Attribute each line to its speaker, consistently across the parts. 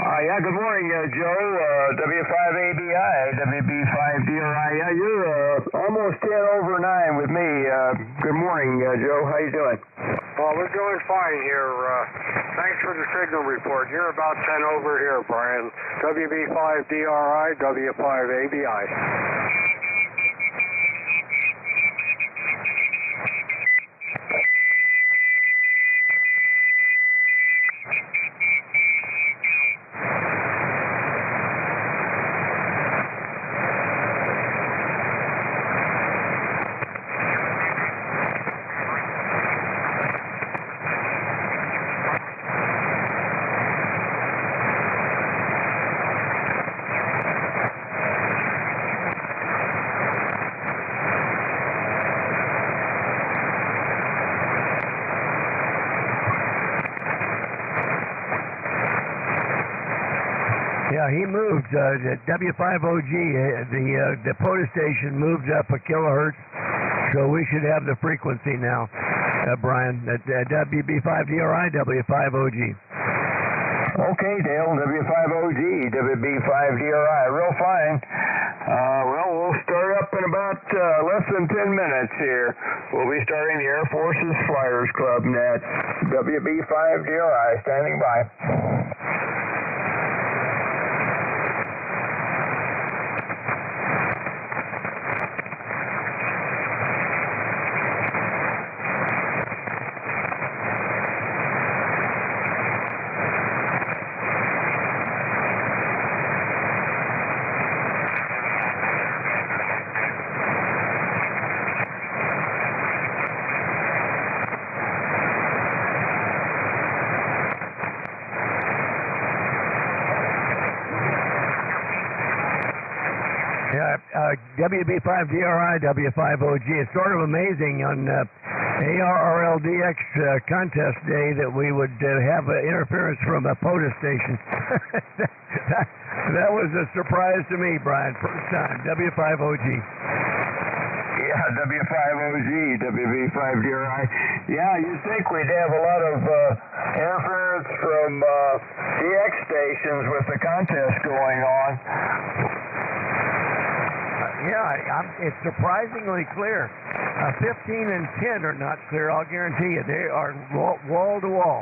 Speaker 1: Yeah, good morning, Joe. W5ABI, WB5DRI. Yeah, you're almost 10 over 9 with me. Good morning, Joe. How you doing?
Speaker 2: Well, we're doing fine here. Thanks for the signal report. You're about 10 over here, Brian. WB5DRI, W5ABI.
Speaker 3: Yeah, he moved, W5OG, the POTUS station moved up a kilohertz, so we should have the frequency now, Brian, WB5DRI, W5OG.
Speaker 1: Okay, Dale, W5OG, WB5DRI, real fine. Well, we'll start up in about less than 10 minutes here. We'll be starting the Air Force's Flyers Club net. WB5DRI, standing by.
Speaker 3: WB5DRI, W5OG. It's sort of amazing on ARRLDX contest day that we would have interference from a POTUS station. that was a surprise to me, Brian. First time. W5OG.
Speaker 1: Yeah, W5OG, WB5DRI. Yeah, you'd think we'd have a lot of interference from DX stations with the contest going on.
Speaker 3: It's surprisingly clear. 15 and 10 are not clear, I'll guarantee you. They are wall to wall.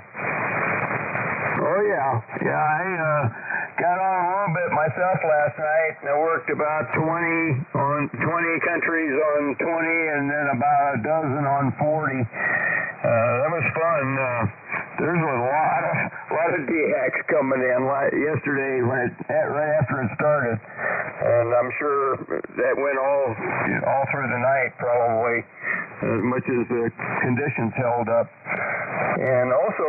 Speaker 1: Oh, yeah. Yeah, I got on a little bit myself last night, and I worked about 20 countries on 20, and then about a dozen on 40. That was fun. There's a lot of DX coming in yesterday right after it started, and I'm sure that went all through the night probably, as much as the conditions held up. And also,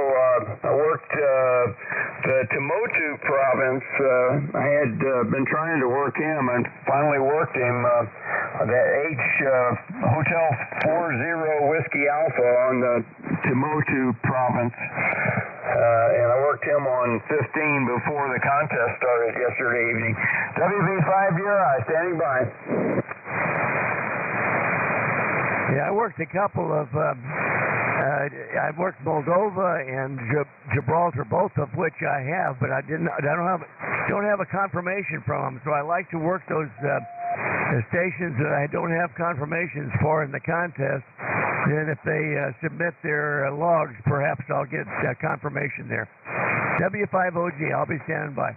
Speaker 1: I worked the Tumotu province. I had been trying to work him, and finally worked him. The Hotel 40 Whiskey Alpha on the Tumotu province. And I worked him on 15 before the contest started yesterday evening. WB5DRI, standing by.
Speaker 3: Yeah, I worked a couple of. I worked Moldova and Gibraltar, both of which I have, but I don't have a confirmation from them. So I like to work those stations that I don't have confirmations for in the contest. Then if they submit their logs, perhaps I'll get confirmation there. W5OG, I'll be standing by.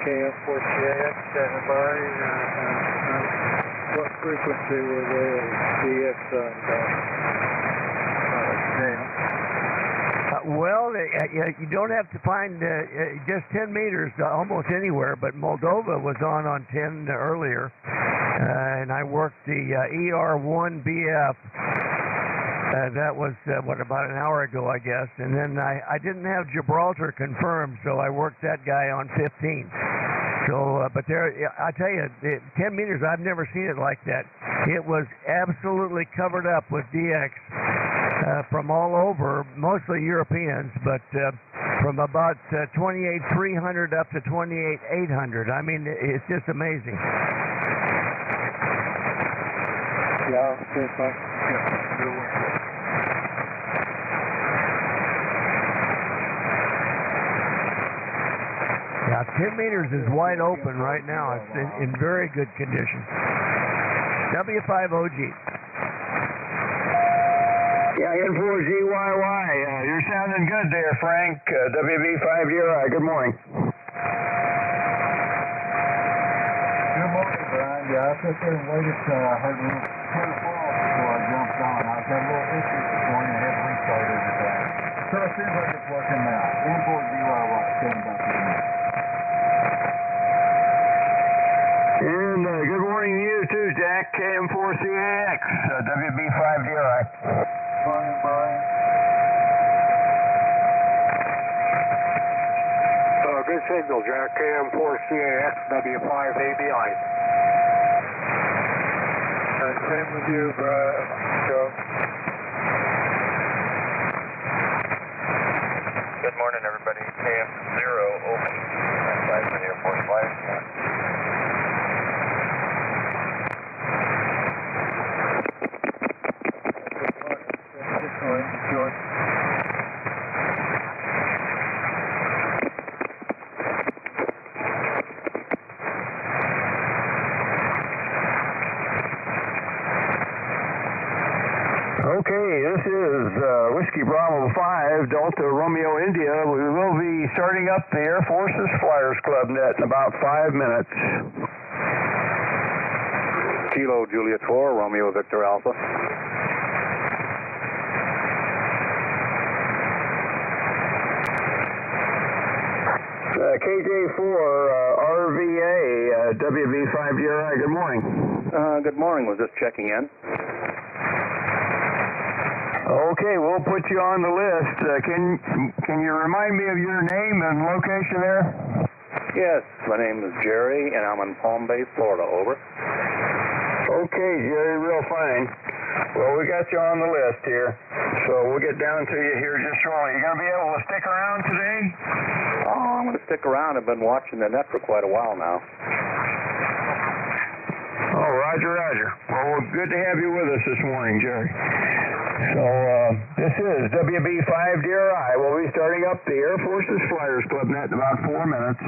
Speaker 2: K4YDB, standing by. What frequency were they DX on?
Speaker 3: Well, you don't have to find just 10 meters almost anywhere, but Moldova was on 10 earlier, and I worked the ER1BF. That was, about an hour ago, I guess, and then I didn't have Gibraltar confirmed, so I worked that guy on 15. So, but there, I tell you, 10 meters, I've never seen it like that. It was absolutely covered up with DX from all over, mostly Europeans, but from about 28,300 up to 28,800. I mean, it's just amazing.
Speaker 2: Yeah, okay, fine. Yeah,
Speaker 3: 10 meters is wide open right now. It's in very good condition. W5OG.
Speaker 1: Yeah, N4GYY. You're sounding good there, Frank. WB5DRI. Good morning.
Speaker 4: Good morning, Brian. Yeah, I sat there and waited till I heard a little kind of fall before I jumped on. I was having a little issues this morning and had to restart everything. So it seems like it's working now. N4GYY, standing by for me.
Speaker 1: And good morning to you too, Jack. KM4CAX, WB5DRI.
Speaker 4: Morning, Brian.
Speaker 2: Good signal, Jack. KM4CAX, W5ABI.
Speaker 4: Same with you, Brian. Joe.
Speaker 5: Good morning, everybody. KM0 open. Flight for the Air Force flight.
Speaker 1: Okay, this is Whiskey Bravo 5, Delta Romeo India. We will be starting up the Air Force's Flyers Club net in about 5 minutes.
Speaker 2: Kilo Juliet 4, Romeo Victor Alpha.
Speaker 1: KJ4 RVA WB5DRI. Good morning.
Speaker 2: Good morning. Was just checking in.
Speaker 1: Okay, we'll put you on the list. Can you remind me of your name and location there?
Speaker 2: Yes, my name is Jerry, and I'm in Palm Bay, Florida. Over.
Speaker 1: Okay, Jerry, real fine. Well, we got you on the list here, so we'll get down to you here just shortly. You going to be able to stick around today?
Speaker 2: Oh, I'm going to stick around. I've been watching the net for quite a while now.
Speaker 1: Oh, roger, roger. Well, good to have you with us this morning, Jerry. So, this is WB5DRI. We'll be starting up the Air Force's Flyers Club net in about 4 minutes.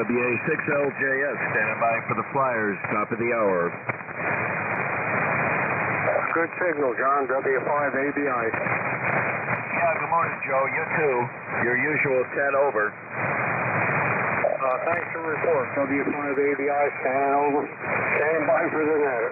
Speaker 5: WA6LJS, standing by for the Flyers, top of the hour.
Speaker 2: Good signal, John. W5ABI.
Speaker 5: Yeah, good morning, Joe. You too. Your usual 10 over.
Speaker 2: Thanks for the report. W5ABI, standing over. Standing by for the net.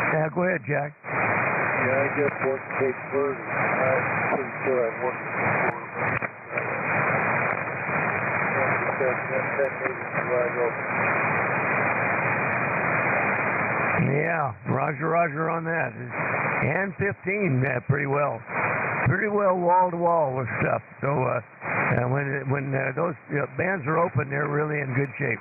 Speaker 3: Yeah, go ahead, Jack.
Speaker 4: Yeah, I just worked Cape Verde. I'm pretty sure I've worked
Speaker 3: Yeah, Roger on that. And 15, pretty well wall to wall with stuff. So when those bands are open, they're really in good shape.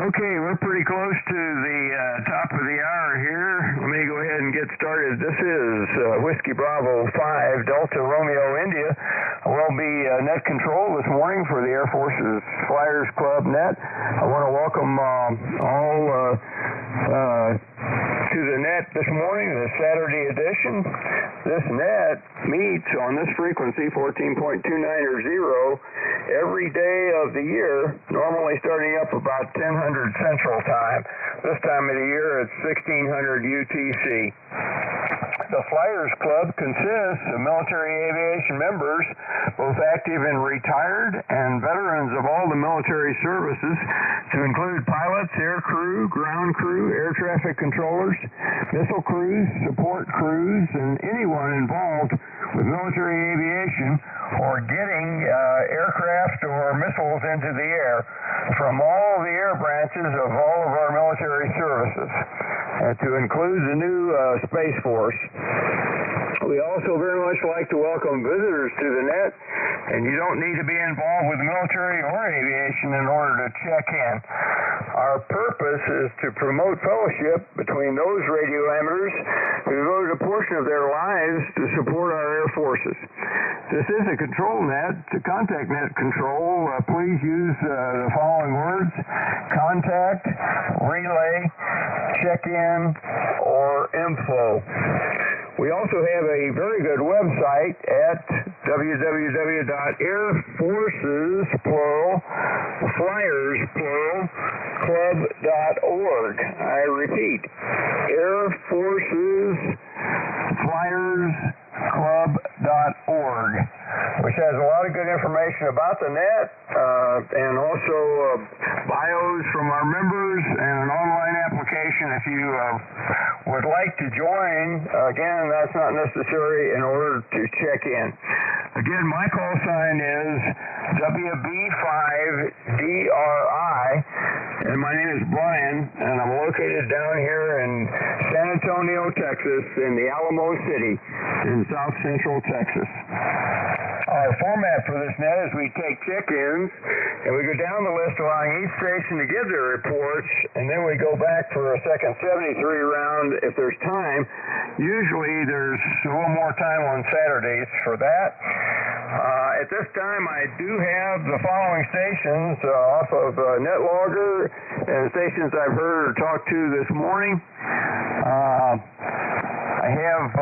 Speaker 1: Okay, we're pretty close to the top of the hour here. Let me go ahead and get started. This is Whiskey Bravo 5 Delta Romeo India. We'll be net control this morning for the Air Force's Flyers Club net. I want to welcome all to the net this morning, the Saturday edition. This net meets on this frequency, 14.29 or 0, every day of the year, normally starting up about 1000 Central Time. This time of the year, it's 1600 UTC. The Flyers Club consists of military aviation members, both active and retired, and veterans of all the military services, to include pilots, air crew, ground crew, air traffic controllers, missile crews, support crews, and anyone involved with military aviation or getting aircraft or missiles into the air from all the air branches of all of our military services, to include the new Space Force. We also very much like to welcome visitors to the net, and you don't need to be involved with military or aviation in order to check in. Our purpose is to promote fellowship between those radio amateurs who devote a portion of their lives to support our air forces. This is a control net. To contact net control, please use the following words: contact, relay, check-in, or info. We also have a very good website at www.airforces, plural, flyers, plural, club.org. I repeat, Air Forces Flyers Club.org, which has a lot of good information about the net, and also bios from our members and an online application if you would like to join. Again, that's not necessary in order to check in. Again, my call sign is WB5DRI, and my name is Brian, and I'm located down here in San Antonio, Texas, in the Alamo City, in South Central Texas. Our format for this net is we take check-ins, and we go down the list allowing each station to give their reports, and then we go back for a second 73 round if there's time. Usually there's a little more time on Saturdays for that. At this time, I do have the following stations off of NetLogger and stations I've heard or talked to this morning. I have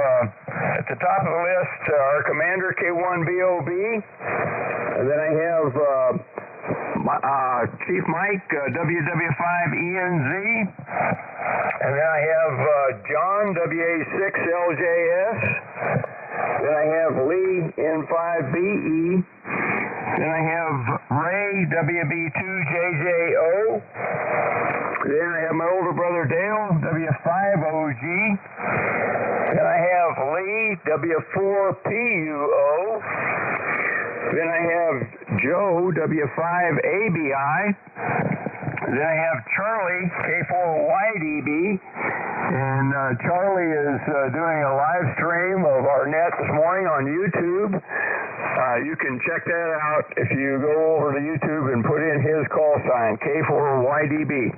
Speaker 1: at the top of the list our commander, K4YDB, and then I have Chief Mike, WW5ENZ, and then I have John, WA6LJS, then I have Lee, N5BE, then I have Ray, WB2JJO, then I have my older brother Dale, W5OG, then I have Lee, W4PUO, then I have Joe, W5ABI, then I have Charlie, K4YDB, and Charlie is doing a live stream of our net this morning on YouTube. You can check that out if you go over to YouTube and put in his call sign, K4YDB.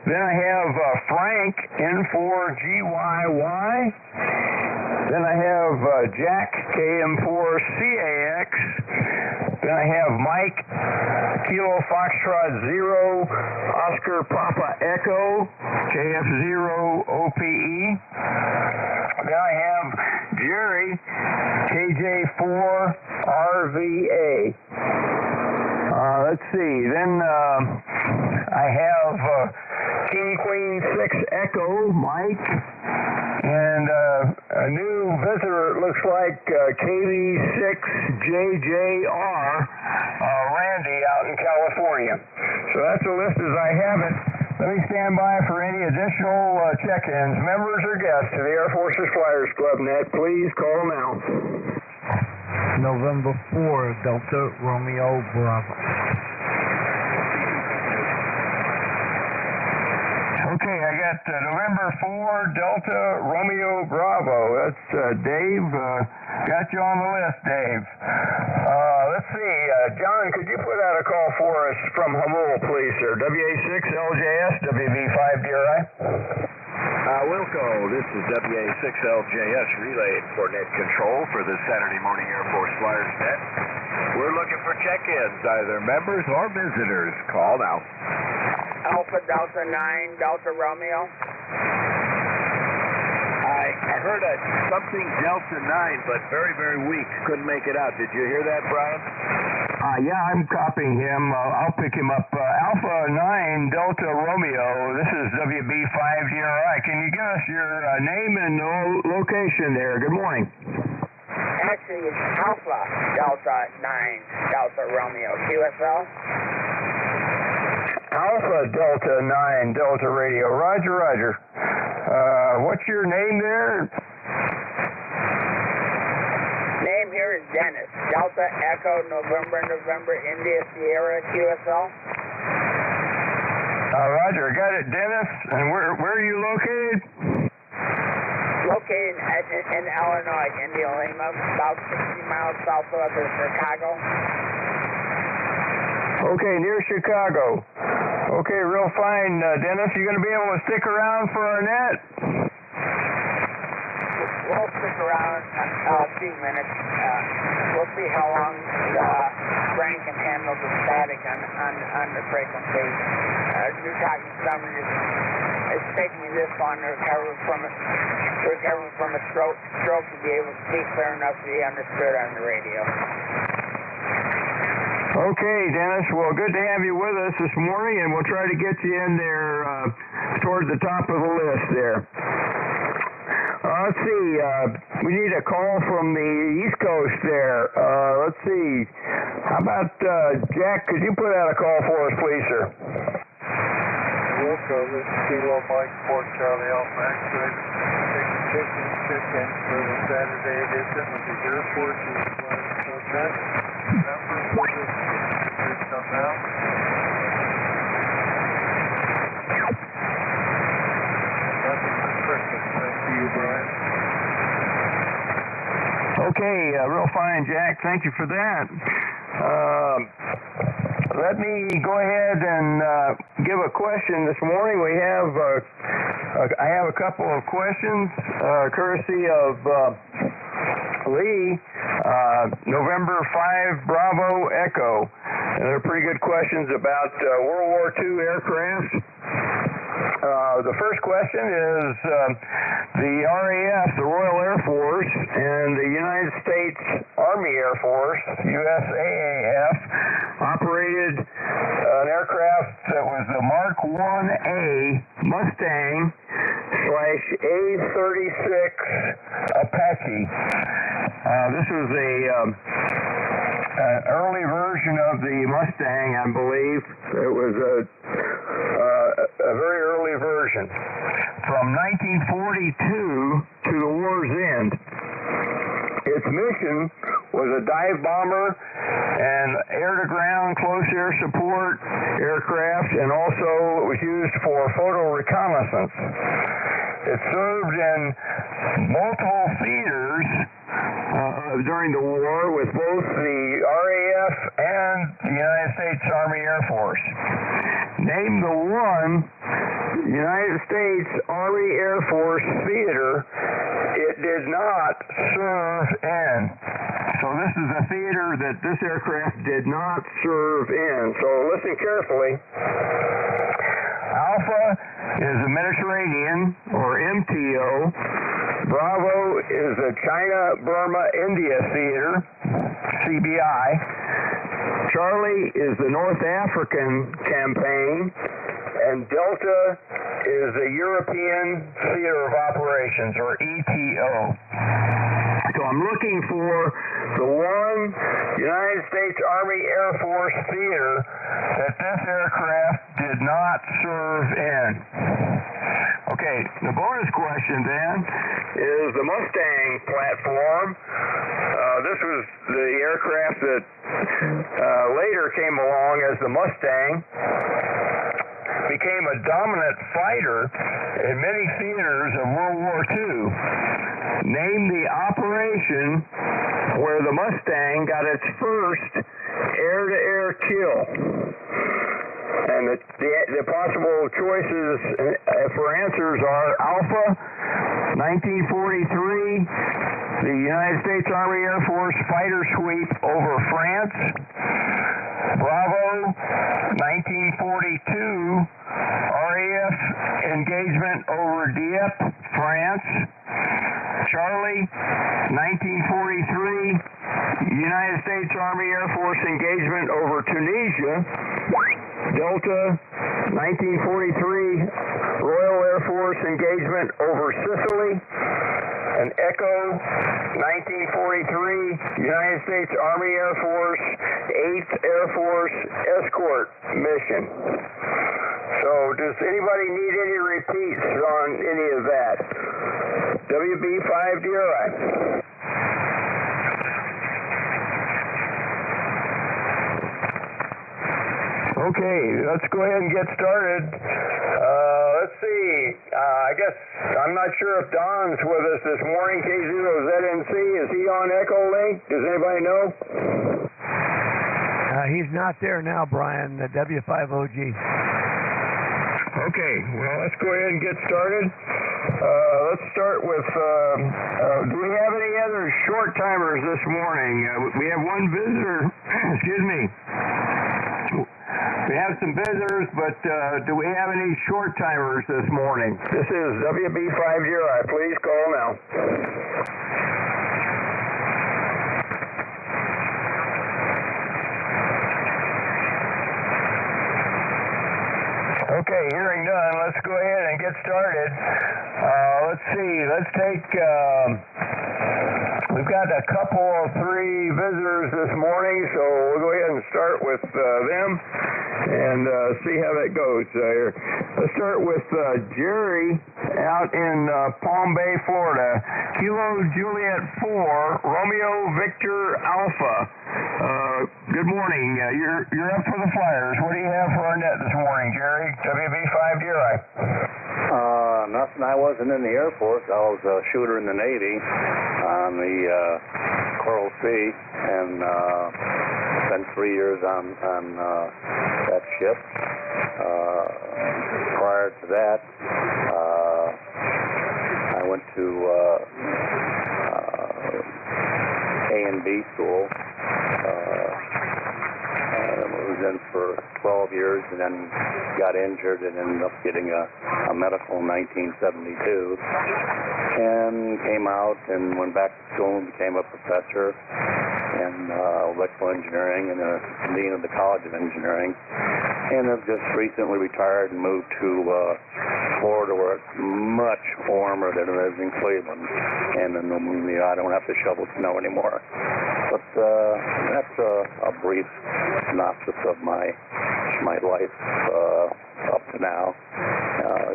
Speaker 1: Then I have Frank, N4GYY. Then I have Jack, KM4CAX. Then I have Mike, Kilo Foxtrot 0, Oscar Papa Echo, KF0OPE. Then I have Jerry, KJ4RVA. Let's see. Then I have King Queen 6 Echo, Mike. And a new visitor, it looks like KV6JJR, Randy out in California. So that's the list as I have it. Let me stand by for any additional check-ins. Members or guests to the Air Force's Flyers Club net, please call now.
Speaker 4: November 4, Delta Romeo Bravo.
Speaker 1: Okay, I got November 4, Delta Romeo Bravo. That's Dave. Got you on the list, Dave. Let's see. John, could you put out a call for us from Hamul, please, sir? WA6LJS, WV5DRI.
Speaker 5: Wilco, this is WA6LJS Relay and Coordinate Control for the Saturday Morning Air Force Flyers Net. We're looking for check-ins, either members or visitors. Call now.
Speaker 6: Alpha Delta 9, Delta Romeo.
Speaker 5: I heard something Delta 9, but very, very weak. Couldn't make it out. Did you hear that, Brian?
Speaker 1: Yeah, I'm copying him. I'll pick him up. Alpha 9, Delta Romeo. This is WB5DRI. Can you give us your name and location there? Good morning.
Speaker 6: Actually, it's Alpha Delta 9, Delta Romeo. QSL?
Speaker 1: Alpha Delta 9, Delta Radio. Roger, roger. What's your name there?
Speaker 6: Name here is Dennis. Delta Echo November India Sierra QSL.
Speaker 1: Roger, I got it, Dennis. And where are you located?
Speaker 6: Located in Illinois, India Lima, about 60 miles southwest of Chicago.
Speaker 1: Okay, near Chicago. Okay, real fine, Dennis. You going to be able to stick around for our net?
Speaker 6: We'll stick around a few minutes. We'll see how long the brain can handle the static on the frequency. You're talking somebody it's taking me this long to recover from a stroke to be able to speak clear enough to be understood on the radio.
Speaker 1: Okay, Dennis. Well, good to have you with us this morning, and we'll try to get you in there towards the top of the list there. Let's see. We need a call from the East Coast there. Let's see. How about Jack? Could you put out a call for us, please, sir?
Speaker 4: Wilco, this is Kilo Mike, Fort Charlie Alpha X-Ray. Taking check-in for the Saturday edition of the Air Force's Flyers Club net. Number for this come now. Nothing but Christmas. Thank you, Brian.
Speaker 1: Okay, real fine, Jack. Thank you for that. Let me go ahead and give a question this morning. We have, I have a couple of questions, courtesy of Lee, November 5 Bravo Echo. And they're pretty good questions about World War II aircraft. The first question is the RAF, the Royal Air Force, and the United States Army Air Force, USAAF, operated an aircraft that was the Mark 1A Mustang / A-36 Apache. This was an early version of the Mustang, I believe. It was a very early version. From 1942 to the war's end. Its mission was a dive bomber and air-to-ground close air support aircraft, and also it was used for photo reconnaissance. It served in multiple theaters during the war with both the RAF and the United States Army Air Force. Name the one United States Army Air Force theater it did not serve in. So this is a theater that this aircraft did not serve in. So listen carefully. Alpha is the Mediterranean, or MTO. Bravo is the China-Burma-India Theater, CBI. Charlie is the North African campaign, and Delta is the European Theater of Operations, or ETO. So I'm looking for the one United States Army Air Force theater that this aircraft did not serve in. Okay, the bonus question then is the Mustang platform. This was the aircraft that later came along as the Mustang, became a dominant fighter in many theaters of World War II. Name the operation where the Mustang got its first air-to-air kill. And the possible choices for answers are Alpha, 1943, the United States Army Air Force fighter sweep over France. Bravo, 1942, RAF engagement over Dieppe, France. Charlie, 1943, United States Army Air Force engagement over Tunisia. Delta, 1943, Royal Air Force engagement over Sicily. And Echo, 1943, United States Army Air Force, 8th Air Force Escort mission. So does anybody need any repeats on any of that? WB5DRI. Okay, let's go ahead and get started. Let's see. I guess I'm not sure if Don's with us this morning. K0ZNC, is he on Echo Link? Does anybody know?
Speaker 3: He's not there now, Brian, the W5OG.
Speaker 1: Okay, well, let's go ahead and get started. Let's start with, do we have any other short timers this morning? We have one visitor, excuse me. We have some visitors, but do we have any short timers this morning? This is WB5DRI. Please call now. Okay, hearing none, let's go ahead and get started. Let's see, let's take, we've got a couple of 3 visitors this morning, so we'll go ahead and start with them and see how that goes. Let's start with Jerry out in Palm Bay, Florida. Kilo Juliet 4, Romeo Victor Alpha. Good morning. You're up for the Flyers. What do you have for our net this morning, Jerry? WB5DRI.
Speaker 7: Nothing. I wasn't in the Air Force. I was a shooter in the Navy on the Coral Sea, and spent 3 years on that ship. Prior to that, I went to A&B school. Was in for 12 years and then got injured and ended up getting a medical in 1972 and came out and went back to school and became a professor in electrical engineering and a dean of the College of Engineering, and have just recently retired and moved to Florida, where it's much warmer than it is in Cleveland, and I don't have to shovel snow anymore. But that's a brief synopsis of my life up to now.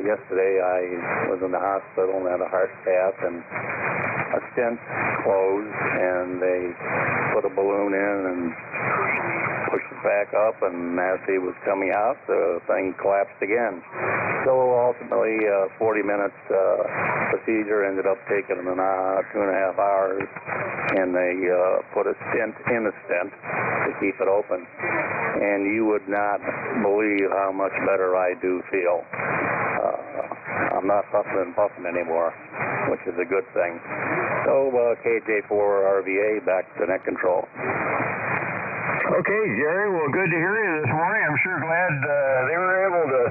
Speaker 7: Yesterday I was in the hospital and had a heart cath, and a stent closed, and they put a balloon in and pushed it back up, and as he was coming out, the thing collapsed again. So ultimately, 40 minutes procedure ended up taking an hour, 2.5 hours, and they put a stent in a stent to keep it open. And you would not believe how much better I do feel. I'm not huffing and puffing anymore, which is a good thing. So KJ4RVA back to net control.
Speaker 1: Okay, Jerry, well, good to hear you this morning. I'm sure glad they were able to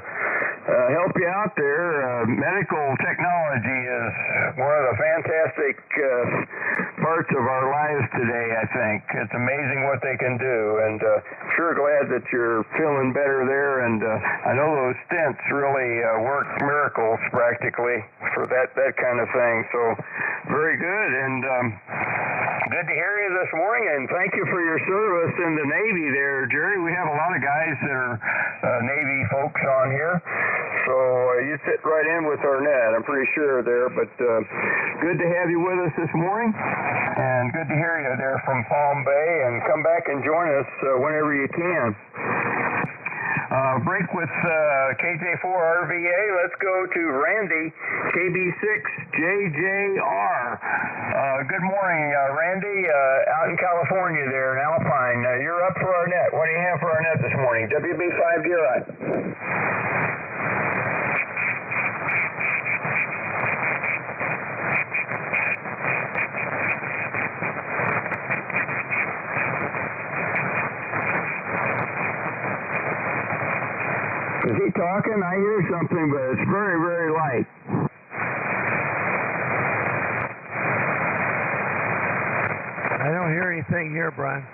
Speaker 1: help you out there. Medical technology is one of the fantastic parts of our lives today, I think. It's amazing what they can do, and sure glad that you're feeling better there, and I know those stents really work miracles practically for that kind of thing, so very good, and good to hear you this morning, and thank you for your service in the Navy there, Jerry. We have a lot of guys that are Navy folks on here, so you fit right in with Arnett, I'm pretty sure there, but good to have you with us this morning, and good to hear you there from Palm Bay, and come back and join us whenever you can. Break with KJ4RVA. Let's go to Randy, KB6JJR. Good morning, Randy, out in California there in Alpine. You're up for Arnett. What do you have for Arnett this morning? WB5DRI. Is he talking? I hear something, but it's very, very light.
Speaker 3: I don't hear anything here, Brian.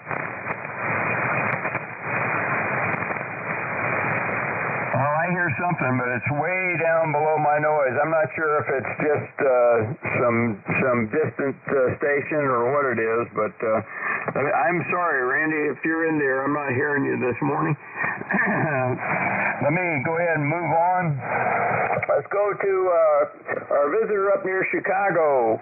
Speaker 1: Well, I hear something, but it's way down below my noise. I'm not sure if it's just some distant station or what it is, but I'm sorry, Randy, if you're in there, I'm not hearing you this morning. Let me go ahead and move on. Let's go to our visitor up near Chicago,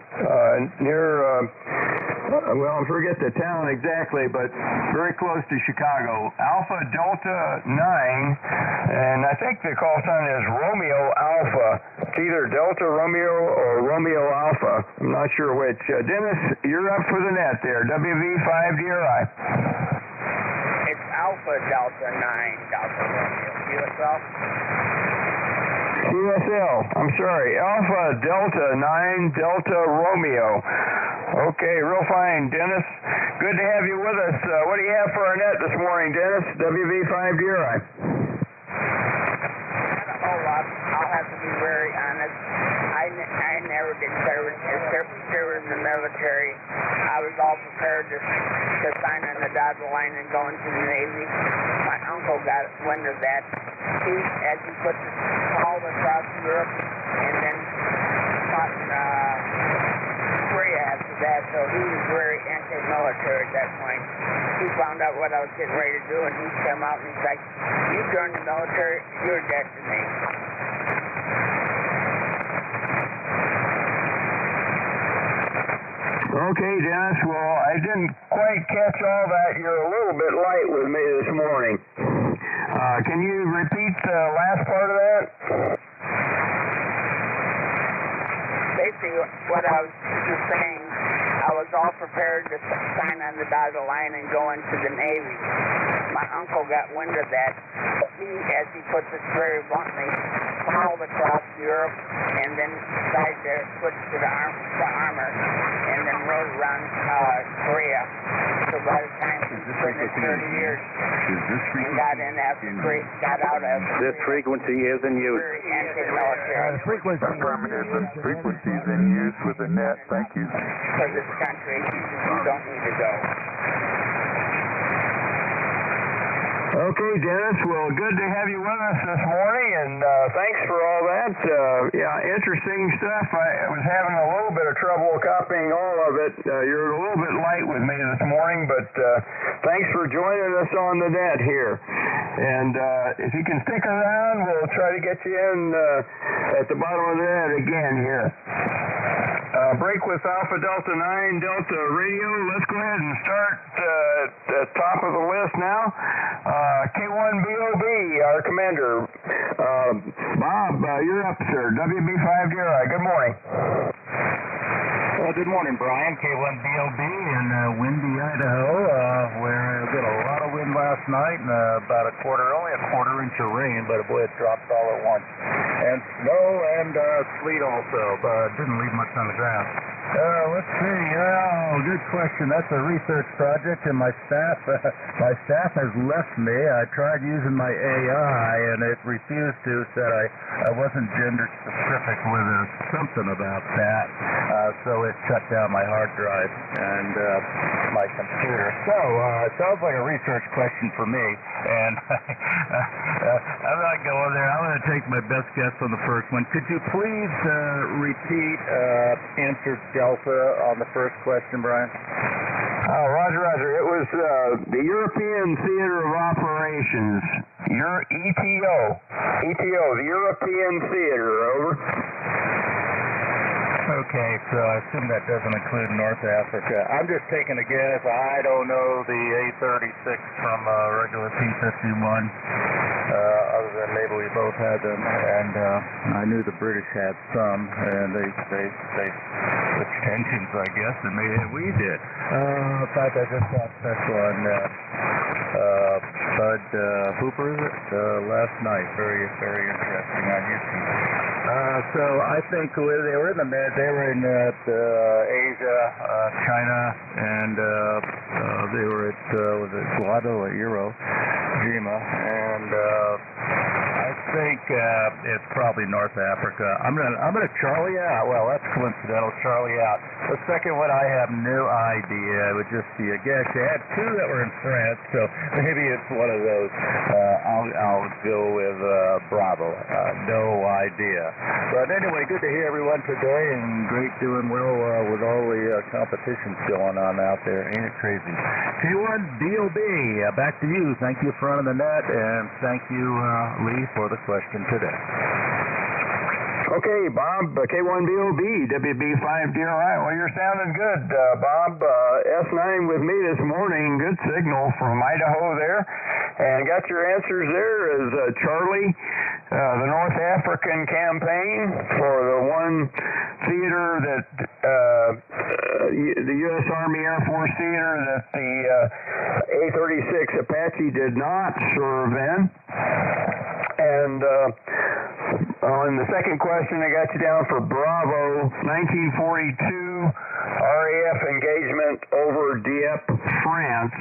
Speaker 1: well, I forget the town exactly, but very close to Chicago. Alpha Delta 9, and I think the call sign is Romeo Alpha. It's either Delta Romeo or Romeo Alpha. I'm not sure which. Dennis, you're up for the net there. WV5DRI.
Speaker 6: It's Alpha Delta 9 Delta Romeo. USL?
Speaker 1: CSL. I'm sorry. Alpha Delta 9 Delta Romeo. Okay, real fine, Dennis. Good to have you with us. What do you have for Arnett this morning, Dennis? WV5DRI.
Speaker 6: Not a whole lot. I'll have to be very honest. I never did service in the military. I was all prepared to sign on the dotted line and go into the Navy. My uncle got wind of that. He, as he put the call across Europe, and then fought in Korea after that, so he was very anti-military at that point. He found out what I was getting ready to do, and he came out and he's like, "You join the military, you're dead to me."
Speaker 1: Okay, Dennis. Well, I didn't quite catch all that. You're a little bit light with me this morning. Can you repeat the last part of that?
Speaker 6: Basically, what I was just saying, I was all prepared to sign on the dotted line and go into the Navy. My uncle got wind of that. He, as he puts it very bluntly, crawled across Europe and then decided to switch to the armor and then rode around Korea. So by the time he spent 30 years and got in after got out after
Speaker 7: This frequency is in use.
Speaker 6: very anti-military
Speaker 3: The frequency.
Speaker 4: Affirmative. The frequency is in use with the net. Thank you.
Speaker 6: for this country. You don't need to go.
Speaker 1: Okay, Dennis. Well, good to have you with us this morning, and thanks for all that. Yeah, interesting stuff. I was having a little bit of trouble copying all of it. You're a little bit light with me this morning, but thanks for joining us on the net here. And if you can stick around, we'll try to get you in at the bottom of the net again here. Break with Alpha Delta 9 Delta Radio. Let's go ahead and start at the top of the list now. K4YDB, our commander. Bob, you're up, sir. WB5DRI. Good morning.
Speaker 4: Well, good morning, Brian. K4YDB in windy Idaho, where we got a lot of wind last night and only a quarter inch of rain, but boy, it dropped all at once. And snow and sleet also, but didn't leave much on the ground. Let's see. Oh, good question. That's a research project, and my staff has left me. I tried using my AI, and it refused to. Said I wasn't gender specific with something about that. So it shut down my hard drive and my computer. So, it sounds like a research question for me, and I'm not going there. I'm going to take my best guess on the first one. Could you please repeat answer Delta on the first question, Brian?
Speaker 1: Roger, Roger. It was the European Theater of Operations. Your ETO. ETO, the European Theater, over.
Speaker 4: Okay, so I assume that doesn't include North Africa. I'm just taking a guess. I don't know the A-36 from regular P-51, other than maybe we both had them, and I knew the British had some, and they switched engines, I guess, and maybe we did. In fact, I just watched this one, Bud Hooper, last night. Very, very interesting on YouTube. So I think they were in the Med. They were in Asia, China, and they were at was it Guadalajara, and I think it's probably North Africa. I'm gonna Charlie out. Well, that's coincidental. Charlie out. The second one, I have no idea. It would just be a guess. You had two that were in France, so maybe it's one of those. I'll go with Bravo. No idea. But anyway, good to hear everyone today, and great doing well with all the competitions going on out there. Ain't it crazy? K4YDB, back to you. Thank you for running the net, and thank you, Lee, for the question today.
Speaker 1: Okay, Bob, K4YDB, WB5DRI. Well, you're sounding good, Bob. S9 with me this morning. Good signal from Idaho there. And got your answers there as Charlie, the North African campaign for the one theater that the U.S. Army Air Force theater that the A-36 Apache did not serve in. And on the second question, I got you down for Bravo, 1942 RAF engagement over Dieppe, France.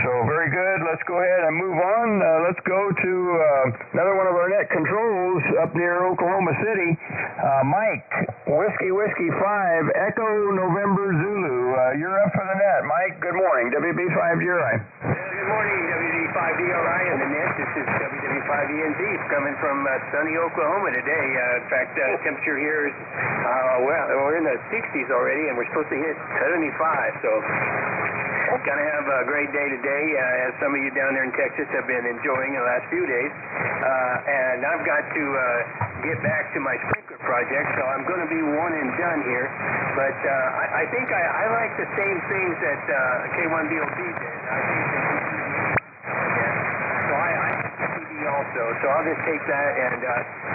Speaker 1: So very good. Let's go ahead and move on. Let's go to another one of our net controls up near Oklahoma City. Mike, Whiskey 5, Echo November Zulu. You're up for the net. Mike, good morning. WB5DRI.
Speaker 8: Good morning, WB5DRI and the net. This is WW5ENZ coming from sunny Oklahoma today. In fact, temperature here is, well, we're in the 60s already, and we're supposed to hit 75, so going to have a great day today, as some of you down there in Texas have been enjoying the last few days. And I've got to get back to my sprinkler project, so I'm going to be one and done here. But I think I like the same things that K4YDB did. I think so I TV also, so I'll just take that. And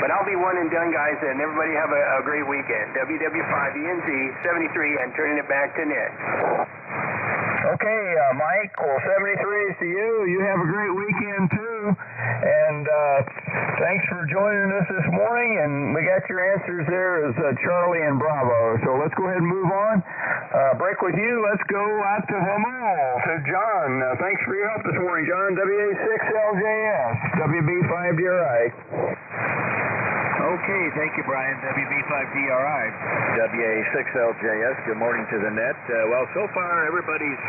Speaker 8: but I'll be one and done, guys, and everybody have a great weekend. WW5ENZ 73 and turning it back to Nick.
Speaker 1: Okay, Mike, well, 73 is to you. You have a great weekend, too. And thanks for joining us this morning. And we got your answers there as Charlie and Bravo. So let's go ahead and move on. Break with you. Let's go out to Hamal, to John. Thanks for your help this morning, John. WA6LJS, WB5DRI.
Speaker 5: Okay, thank you, Brian. WB5DRI. WA6LJS, good morning to the net. Well, so far everybody's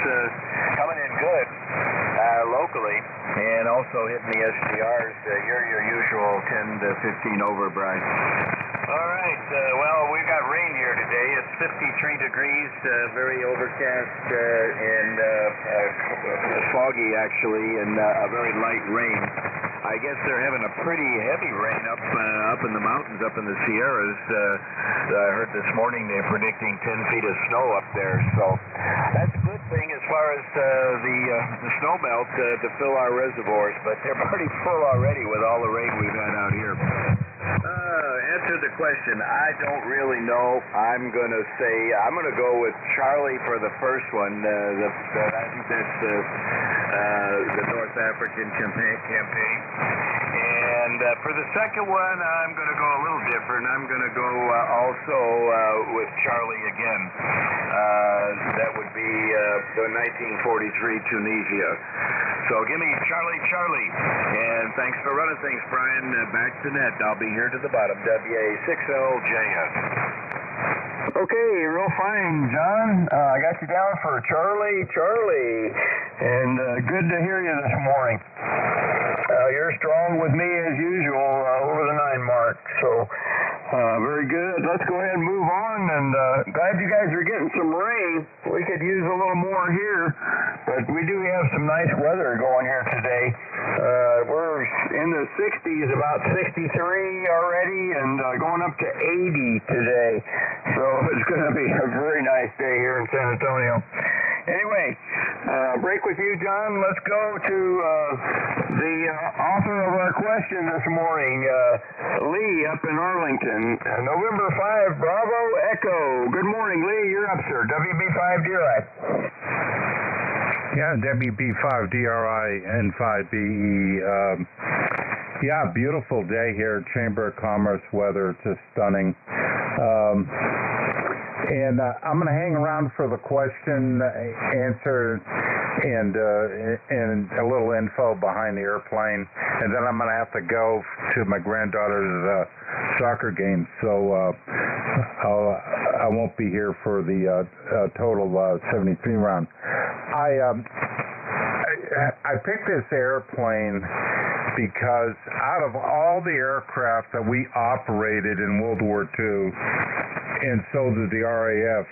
Speaker 5: coming in good locally and also hitting the SDRs. You're your usual 10 to 15 over, Brian. All right, well, we've got rain here today. It's 53 degrees, very overcast and foggy, actually, and a very light rain. I guess they're having a pretty heavy rain up in the mountains, up in the Sierras. I heard this morning they're predicting 10 feet of snow up there, so that's a good thing as far as the snow melt to fill our reservoirs, but they're pretty full already with all the rain we've had out here. Answer the question. I don't really know. I'm going to go with Charlie for the first one. I think that's the North African campaign. And for the second one, I'm going to go a little different. I'm going to go also with Charlie again. That would be the 1943 Tunisia. So give me Charlie. And thanks for running things, Brian. Back to net. I'll be here to the bottom. WA6LJS.
Speaker 1: Okay, real fine, John. I got you down for Charlie, and good to hear you this morning. You're strong with me as usual over the 9 mark, so very good. Let's go ahead and move on, and glad you guys are getting some rain. We could use a little more here, but we do have some nice weather going here today. We're in the 60s, about 63 already, and going up to 80 today. So it's going to be a very nice day here in San Antonio. Anyway, break with you, John. Let's go to the author of our question this morning, Lee up in Arlington. November 5, Bravo Echo. Good morning, Lee. You're up, sir. WB5DRI.
Speaker 9: Yeah, WB5DRI N5BE. Yeah, beautiful day here. Chamber of Commerce weather, just stunning. And I'm going to hang around for the question, answer, and a little info behind the airplane, and then I'm going to have to go to my granddaughter's soccer game, so I won't be here for the total 73 round. I picked this airplane because out of all the aircraft that we operated in World War II, and so did the RAF,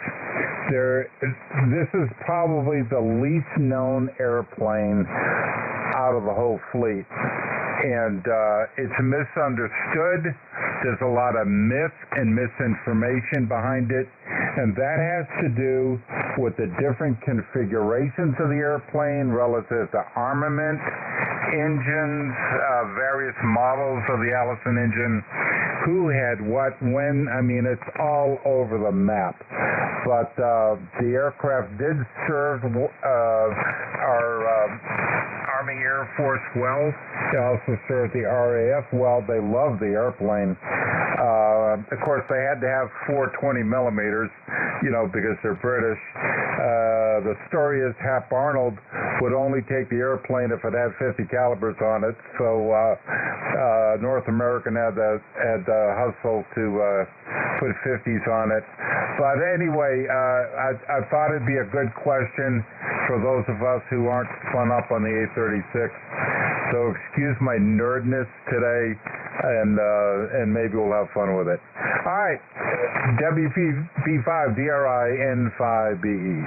Speaker 9: this is probably the least known airplane out of the whole fleet. And it's misunderstood. There's a lot of myth and misinformation behind it, and that has to do with the different configurations of the airplane relative to armament, engines, various models of the Allison engine, who had what, when. I mean, it's all over the map. But the aircraft did serve our Army Air Force well. They also served the RAF well. They loved the airplane. Of course, they had to have 420 millimeters, because they're British. The story is Hap Arnold would only take the airplane if it had 50 calibers on it. So North American had the hustle to put 50s on it. But anyway, I thought it'd be a good question for those of us who aren't spun up on the A36. So excuse my nerdness today, and maybe we'll have fun with it. All right, WB5DRI N5BE.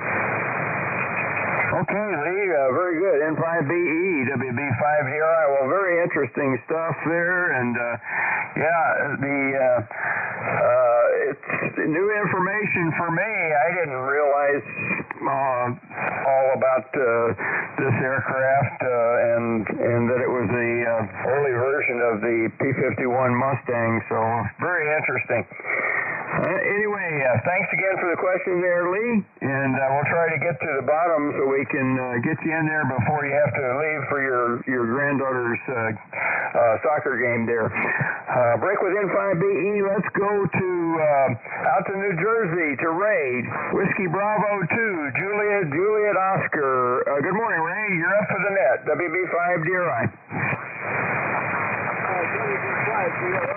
Speaker 1: Okay, Lee, very good. N5BE, WB5DRI. Well, very interesting stuff there, and it's new information for me. I didn't realize all about this aircraft and that it was the early version of the P-51 Mustang, so very interesting. Anyway, thanks again for the question there, Lee, and we'll try to get to the bottom so we can get you in there before you have to leave for your granddaughter's soccer game there. Break with N5BE. Let's go to out to New Jersey to Ray. Whiskey Bravo 2, Juliet Oscar. Good morning, Ray. You're up for the net. WB5DRI.
Speaker 4: WB5DRI.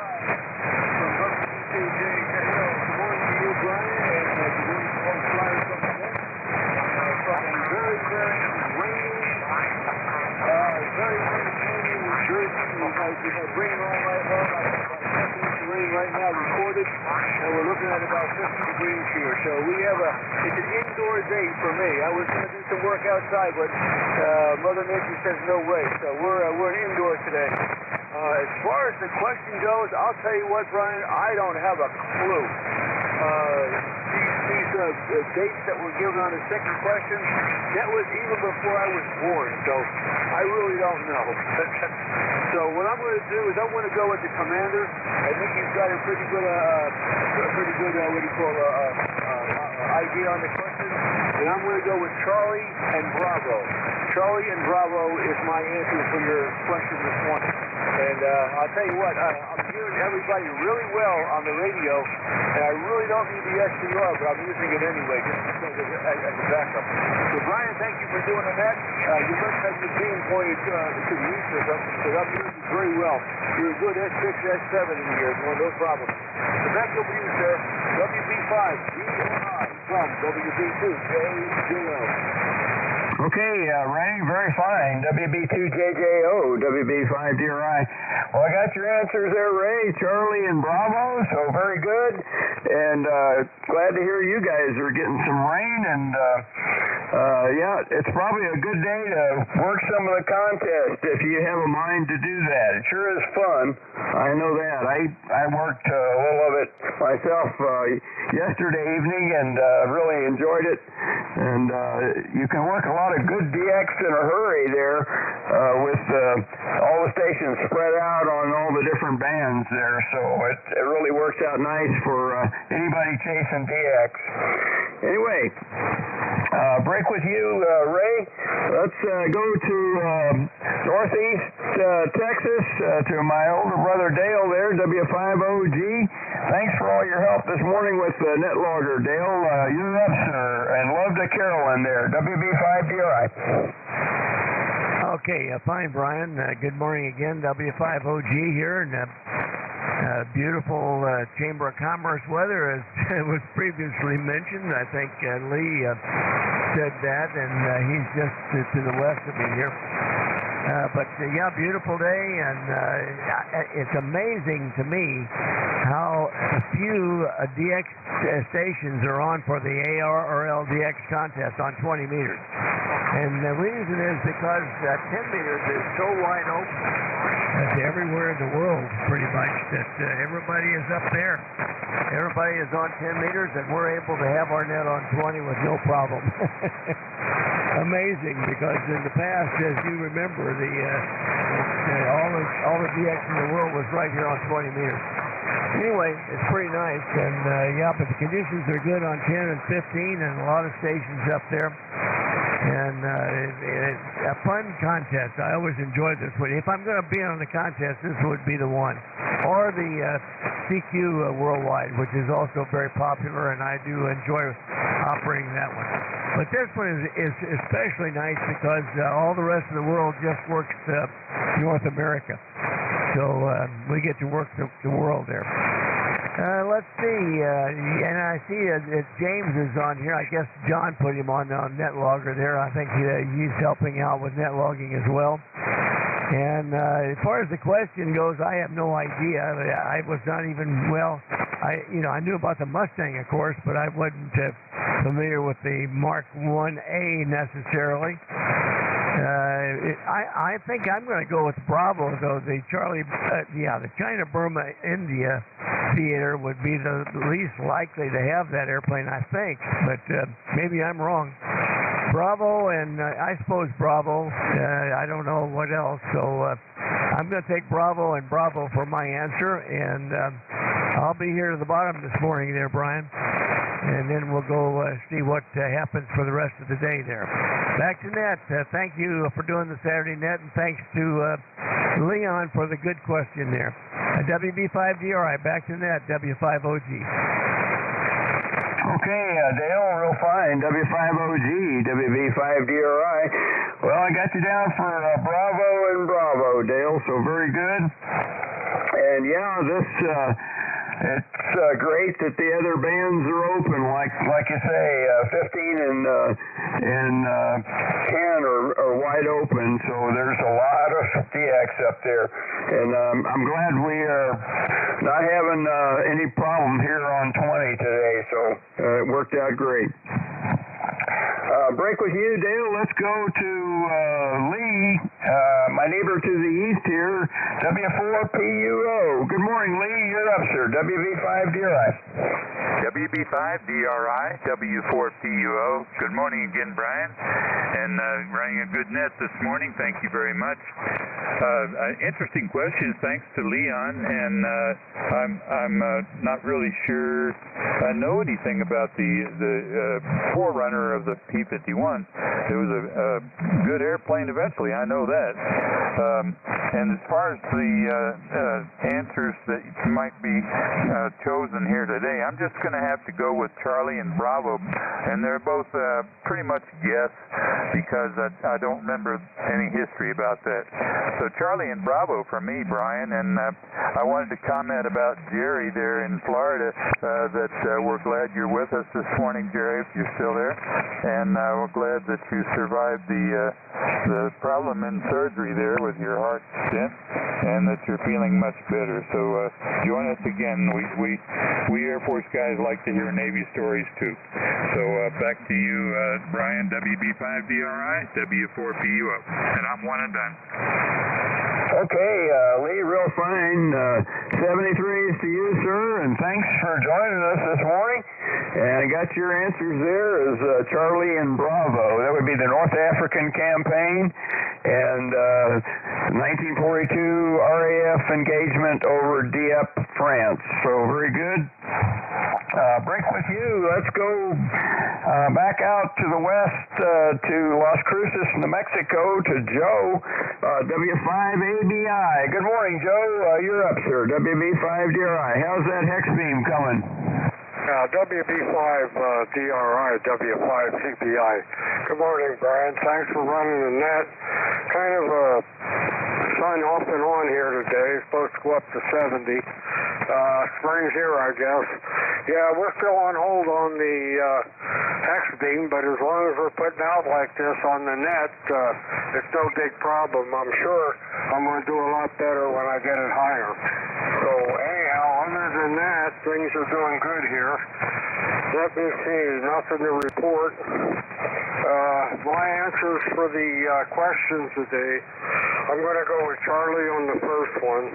Speaker 4: Right now recorded, and we're looking at about 50 degrees here. So it's an indoor day for me. I was going to do some work outside, but Mother Nature says no way. So we're indoors today. As far as the question goes, I'll tell you what, Brian, I don't have a clue. These dates that were given on the second question, that was even before I was born, so I really don't know. So what I'm going to do is I'm going to go with the commander. I think he's got a pretty good idea on the question, and I'm going to go with Charlie and Bravo. Charlie and Bravo is my answer for your question this morning. And I'll tell you what, I'm hearing everybody really well on the radio, and I really don't need the SDR, but I'm using it anyway, just as a backup. So, Brian, thank you for doing that. You must have your being pointed to the east or something, because I'm using it very well. You're a good S6, S7 in here, no problem. So back over to you, sir.
Speaker 10: WB5DRI from WB2JJO.
Speaker 1: Okay, Ray, very fine. WB2JJO, WB5DRI. Well, I got your answers there, Ray, Charlie, and Bravo, so very good. And glad to hear you guys are getting some rain. And yeah, it's probably a good day to work some of the contest if you have a mind to do that. It sure is fun. I know that. I worked a little of it myself yesterday evening and really enjoyed it. And you can work a lot of good DX in a hurry there with all the stations spread out on all the different bands there. So it really works out nice for anybody chasing DX. Anyway, break with you, Ray. Let's go to Northeast Texas to my older brother Dale there, W5OG. Thanks for all your help this morning with NetLogger, Dale. You're up, sir, and love to Carolyn there, WB5DRI.
Speaker 3: Okay, fine, Brian. Good morning again, W5OG here, and beautiful Chamber of Commerce weather, as was previously mentioned. I think Lee said that, and he's just to the west of me here. But yeah, beautiful day, and it's amazing to me how few DX stations are on for the ARRL DX contest on 20 meters. And the reason is because 10 meters is so wide open everywhere in the world, pretty much, that everybody is up there. Everybody is on 10 meters, and we're able to have our net on 20 with no problem. Amazing, because in the past, as you remember, all the DX in the world was right here on 20 meters. Anyway, it's pretty nice, and yeah, but the conditions are good on 10 and 15, and a lot of stations up there. And it's a fun contest. I always enjoy this one. If I'm going to be on the contest, this would be the one. Or the CQ Worldwide, which is also very popular, and I do enjoy operating that one. But this one is especially nice because all the rest of the world just works North America. So we get to work the world there. Let's see, and I see James is on here. I guess John put him on NetLogger there. I think he's helping out with netlogging as well. And as far as the question goes, I have no idea. I was not even, I knew about the Mustang, of course, but I wasn't familiar with the Mark 1A necessarily. I think I'm going to go with Bravo, though. The China, Burma, India theater would be the least likely to have that airplane, I think. But maybe I'm wrong. Bravo, and I suppose Bravo. I don't know what else. So I'm going to take Bravo and Bravo for my answer. And I'll be here to the bottom this morning there, Brian. And then we'll go see what happens for the rest of the day there. Back to net. Thank you for doing the Saturday net, and thanks to Leon for the good question there. WB5DRI, back to net, W5OG.
Speaker 1: Okay, Dale, real fine. W5OG, WB5DRI. Well, I got you down for Bravo and Bravo, Dale, so very good. And yeah, it's great that the other bands are open, like you say, 15 and 10 are wide open, so there's a lot of DX up there. And I'm glad we are not having any problem here on 20 today, so it worked out great. Break with you, Dale. Let's go to Lee, my neighbor to the east here, W4PUO. Good morning, Lee. You're up, sir. WB5DRI.
Speaker 11: WB5DRI, W4PUO. Good morning again, Brian. And running a good net this morning. Thank you very much. Interesting questions. Thanks to Leon. And I'm not really sure I know anything about the forerunner of the P-51. It was a good airplane eventually. I know that. And as far as the answers that might be chosen here today, I'm just going to have have to go with Charlie and Bravo, and they're both pretty much guess because I don't remember any history about that. So Charlie and Bravo for me, Brian, and I wanted to comment about Jerry there in Florida, that we're glad you're with us this morning, Jerry, if you're still there, and we're glad that you survived the problem in surgery there with your heart stent, and that you're feeling much better. So join us again. We Air Force guys like to hear Navy stories too. So back to you, Brian, WB5DRI, W4PUO, and I'm one and done.
Speaker 1: Okay, Lee, real fine. 73s to you, sir, and thanks for joining us this morning. And I got your answers there as Charlie and Bravo. That would be the North African campaign and 1942 RAF engagement over Dieppe, France. So very good. Break with you. Let's go back out to the west to Las Cruces, New Mexico, to Joe, W5ABI. Good morning, Joe. You're up, sir. WB5DRI. How's that hex beam coming?
Speaker 2: WB5DRI, W5PBI. Good morning, Brian. Thanks for running the net. Kind of sun off and on here today. Supposed to go up to 70. Spring's here, I guess. Yeah, we're still on hold on the hex beam, but as long as we're putting out like this on the net, it's no big problem. I'm sure I'm going to do a lot better when I get it higher. So anyhow, other than that, things are doing good here. Let me see, nothing to report. My answers for the questions today, I'm going to go with Charlie on the first one,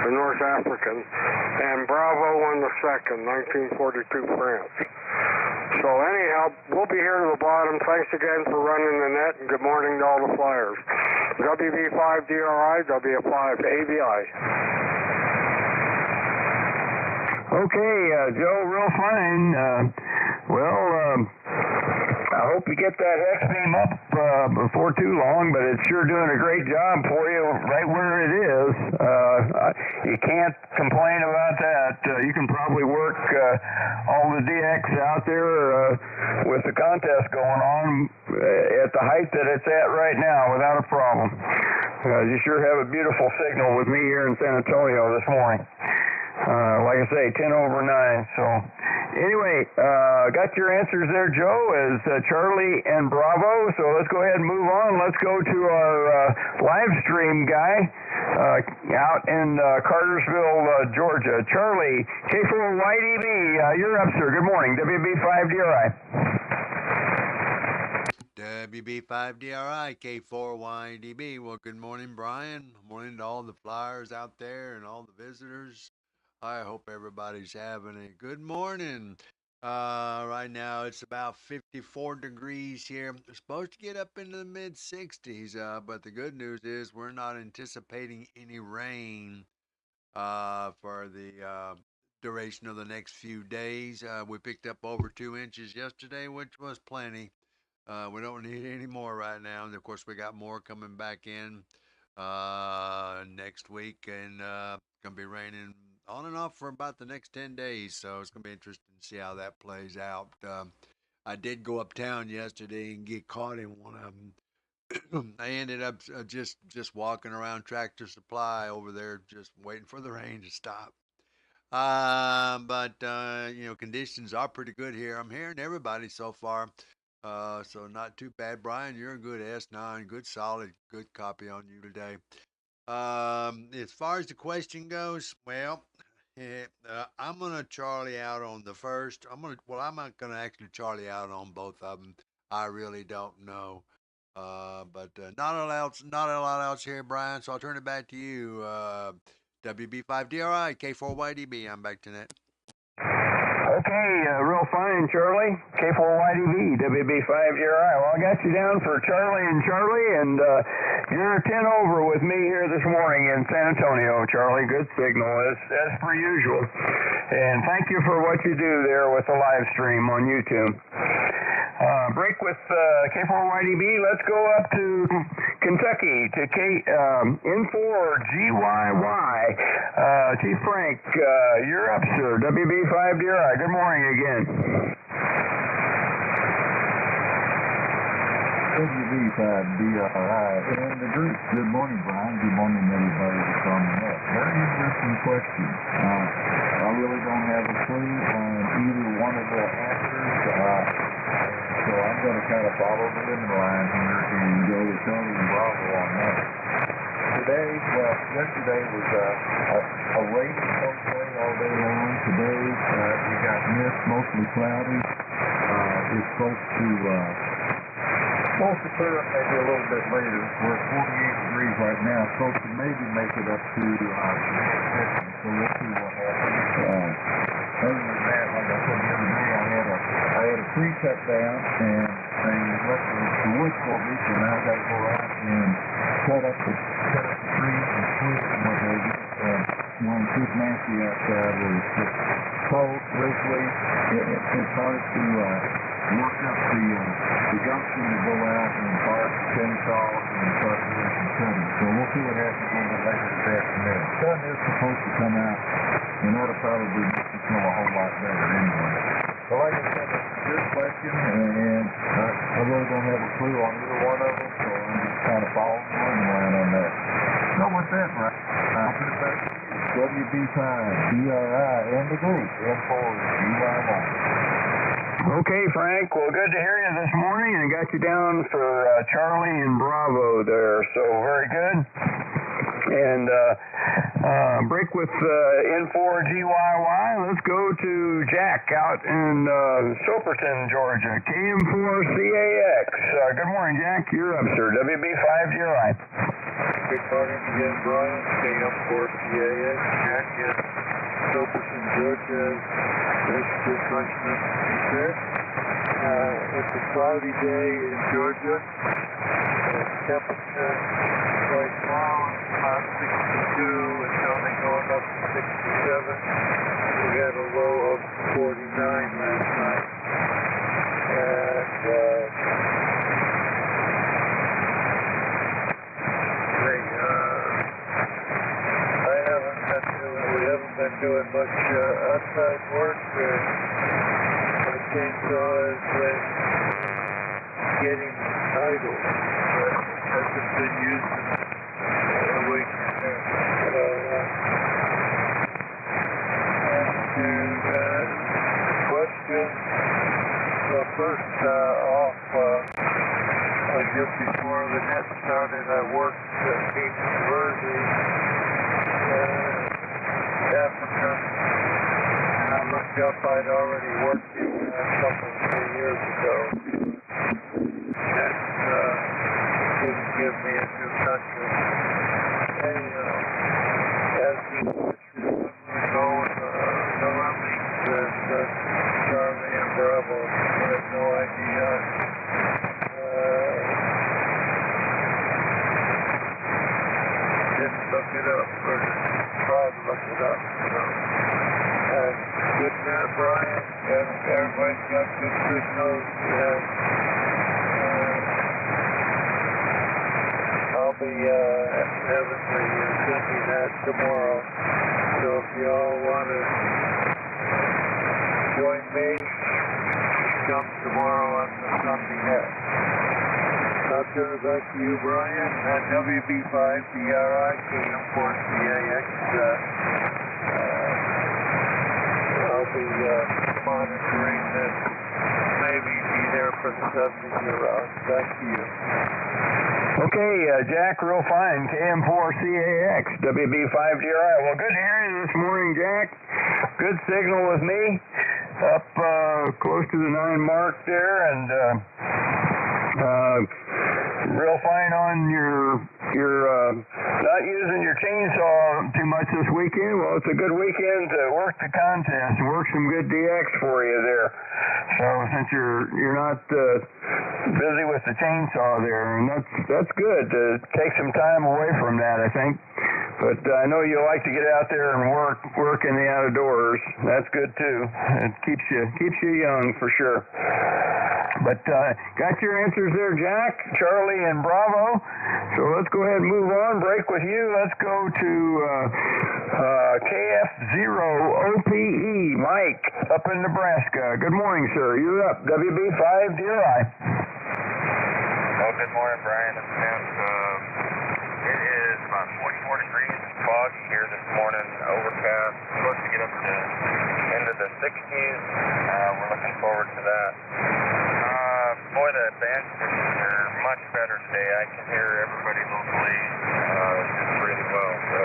Speaker 2: the North African, and Bravo on the second, 1942 France. So anyhow, we'll be here to the bottom. Thanks again for running the net, and good morning to all the flyers. WB5DRI, W5ABI.
Speaker 1: Okay, Joe, real fine. I hope you get that hex beam up before too long, but it's sure doing a great job for you right where it is. You can't complain about that. You can probably work all the DX out there with the contest going on at the height that it's at right now without a problem. You sure have a beautiful signal with me here in San Antonio this morning. Like I say, 10 over 9. So anyway, got your answers there, Joe, as Charlie and Bravo. So let's go ahead and move on. Let's go to our live stream guy out in Cartersville, Georgia. Charlie, K4YDB, you're up, sir. Good morning. WB5DRI.
Speaker 12: WB5DRI, K4YDB. Well, good morning, Brian. Morning to all the flyers out there and all the visitors. I hope everybody's having a good morning. Right now it's about 54 degrees here. We're supposed to get up into the mid-60s, but the good news is we're not anticipating any rain for the duration of the next few days. We picked up over 2 inches yesterday, which was plenty. We don't need any more right now. And of course, we got more coming back in next week, and going to be raining on and off for about the next 10 days. So it's going to be interesting to see how that plays out. I did go uptown yesterday and get caught in one of them. I ended up just walking around Tractor Supply over there, just waiting for the rain to stop. But conditions are pretty good here. I'm hearing everybody so far. So not too bad. Brian, you're a good S9, good solid, good copy on you today. As far as the question goes, well, I'm gonna Charlie out on the first. I'm not gonna actually Charlie out on both of them. I really don't know. But not a lot else here, Brian. So I'll turn it back to you. WB5DRI, K4YDB. I'm back to net.
Speaker 1: Okay, real fine, Charlie. K4YDB, WB5DRI. Well, I got you down for Charlie, and you're 10 over with me here this morning in San Antonio, Charlie. Good signal, as per usual. And thank you for what you do there with the live stream on YouTube. Break with K4YDB. Let's go up to Kentucky to N4GYY. Chief Frank, you're up, sir. WB5DRI. Good morning again.
Speaker 4: WB5DRI and the group. Good morning, Brian. Good morning, everybody that's on the net. Very interesting question. I really don't have a clue on either one of the answers, so I'm going to kind of follow the limit line here and go with Tony and Bravo on that. Yesterday was a rainy day all day long. Today we got mist, mostly cloudy. It's supposed to clear up maybe a little bit later. We're at 48 degrees right now. Supposed to maybe make it up to 50, so we'll see what happens. Other than that, like I said the other day, I had a tree cut down, and they left the wood for me, so now I've got to go out and cut up the trees and twigs and what have you. And when it's too nasty outside, where it's just cold, drizzly, it's hard to work up the gumption to go out and bark chainsaws and start doing some cutting. So we'll see what happens a little bit later this afternoon. The sun is supposed to come out, and that'll probably make it smell a whole lot better anyway. So like I said, it's a good question, and I really don't have a clue on either one of them, so I'm just kind of following the line on that. So with that, Brian, I'll put it back to you. WB5DRI and the group, N4GYY.
Speaker 1: Okay, Frank. Well, good to hear you this morning, and got you down for Charlie and Bravo there. So very good. And break with N4GYY. Let's go to Jack out in Soperton, Georgia. KM4CAX. Good morning, Jack. You're up, sir. WB5DRI.
Speaker 13: Good morning again, Brian. KM4CAX. Jack in Soperton, Georgia. It's good question. It's a cloudy day in Georgia. Temperature right now is about 62. It's only going up to 67. We had a low of 49 last night. And we haven't been doing much outside work. Chainsaw has been getting idle. Hasn't been used in a week. And the question, first off, just before the net started, I worked at K4YDB, Africa. I looked up, I'd already worked a couple of 3 years ago. That didn't give me a new country. They asked me to go with the Lemmings and Charlie and Bravo. I had no idea. Didn't look it up, or tried to look it up. Good night, Brian. Everybody's got good signals. I'll be having the Sunday net tomorrow. So if you all want to join me, come tomorrow on the Sunday net. I'll turn it back to you, Brian. WB5DRI, KM4CAX. I'll be monitoring this. Maybe be there for the subject around. Back to you.
Speaker 1: Okay, Jack, real fine. KM4CAX, WB5DRI. Well, good to hear you this morning, Jack. Good signal with me. Up close to the 9 mark there, and real fine on your not using your chainsaw too much this weekend. Well, it's a good weekend to work the contest and work some good DX for you there. So since you're not busy with the chainsaw there, and that's good to take some time away from that, I think. But I know you like to get out there and work in the outdoors. That's good too. It keeps you young for sure. But got your answers there, Jack, Charlie, and Bravo. So let's go ahead and move on. Break with you. Let's go to KF0OPE, Mike, up in Nebraska. Good morning, sir. You're up. WB5 DRI.
Speaker 14: Well, good morning, Brian. It's Tim. It is about 44 degrees and foggy here this morning, overcast. Supposed to get up to into the 60s. We're looking forward to that. Boy, the band stations are much better today. I can hear everybody locally just really well. So,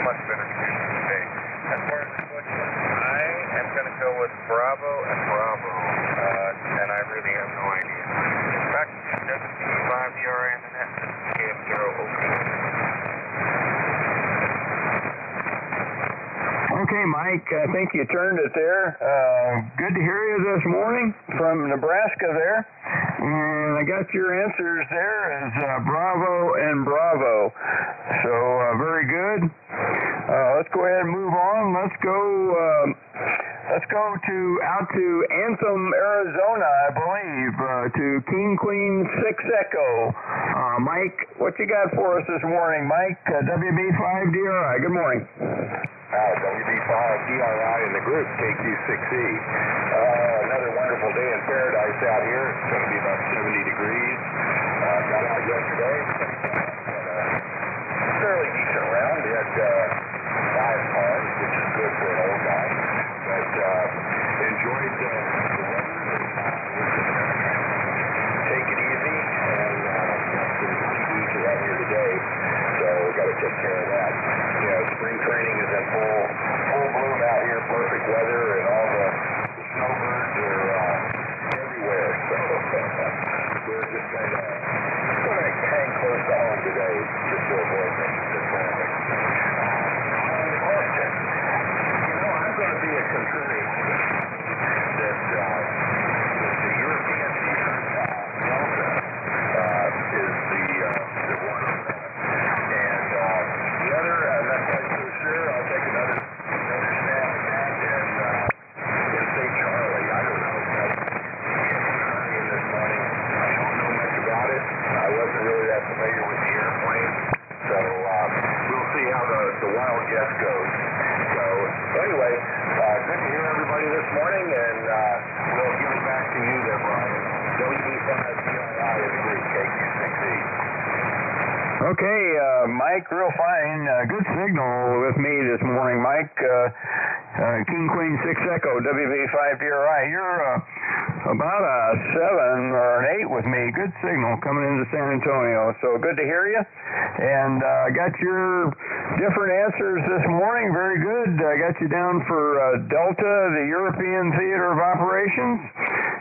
Speaker 14: much better conditions today. As far as the question, I am going to go with Bravo and Bravo, and I really have no idea. Back to WB5 DRI on the net. This is KF0OP.
Speaker 1: Okay, Mike, I think you turned it there. Good to hear you this morning from Nebraska there. And I got your answers there as Bravo and Bravo. So, very good. Let's go ahead and move on. Let's go out to Anthem, Arizona, I believe, to King Queen 6 Echo. Mike, what you got for us this morning, Mike? WB5 DRI. Good morning.
Speaker 5: WB5 DRI in the group, KQ6E. Another wonderful day in paradise out here. It's going to be about 70 degrees. Got out yesterday. Fairly decent round. We had 5 cars, which is good for an old guy. But enjoyed the weather. We're just going to take it easy and got some honeydews around here today. So we got to take care of that. You know, spring training is in full bloom out here. Perfect weather, and all the snowbirds are everywhere. So we're just going to hang close to home today just to avoid the traffic. Question. You know, I'm going to be a contrarian that the European theater, Delta, is the one. And the other, I'm not quite so sure. I'll take another stab at that and say Charlie. I don't know. Charlie this morning. I don't know much about it. I wasn't really that familiar with the airplane. So we'll see how the wild guess goes. So anyway, good to hear everybody this morning, and we'll give it back to you there, Brian. WB5 DRI is a great KQ6E.
Speaker 1: Okay, Mike, real fine. Good signal with me this morning, Mike. King Queen 6 Echo, WB5 DRI. You're about a 7 or an 8 with me. Good signal coming into San Antonio. So good to hear you. And I got your different answers this morning. Very good. I got you down for Delta, the European Theater of Operations,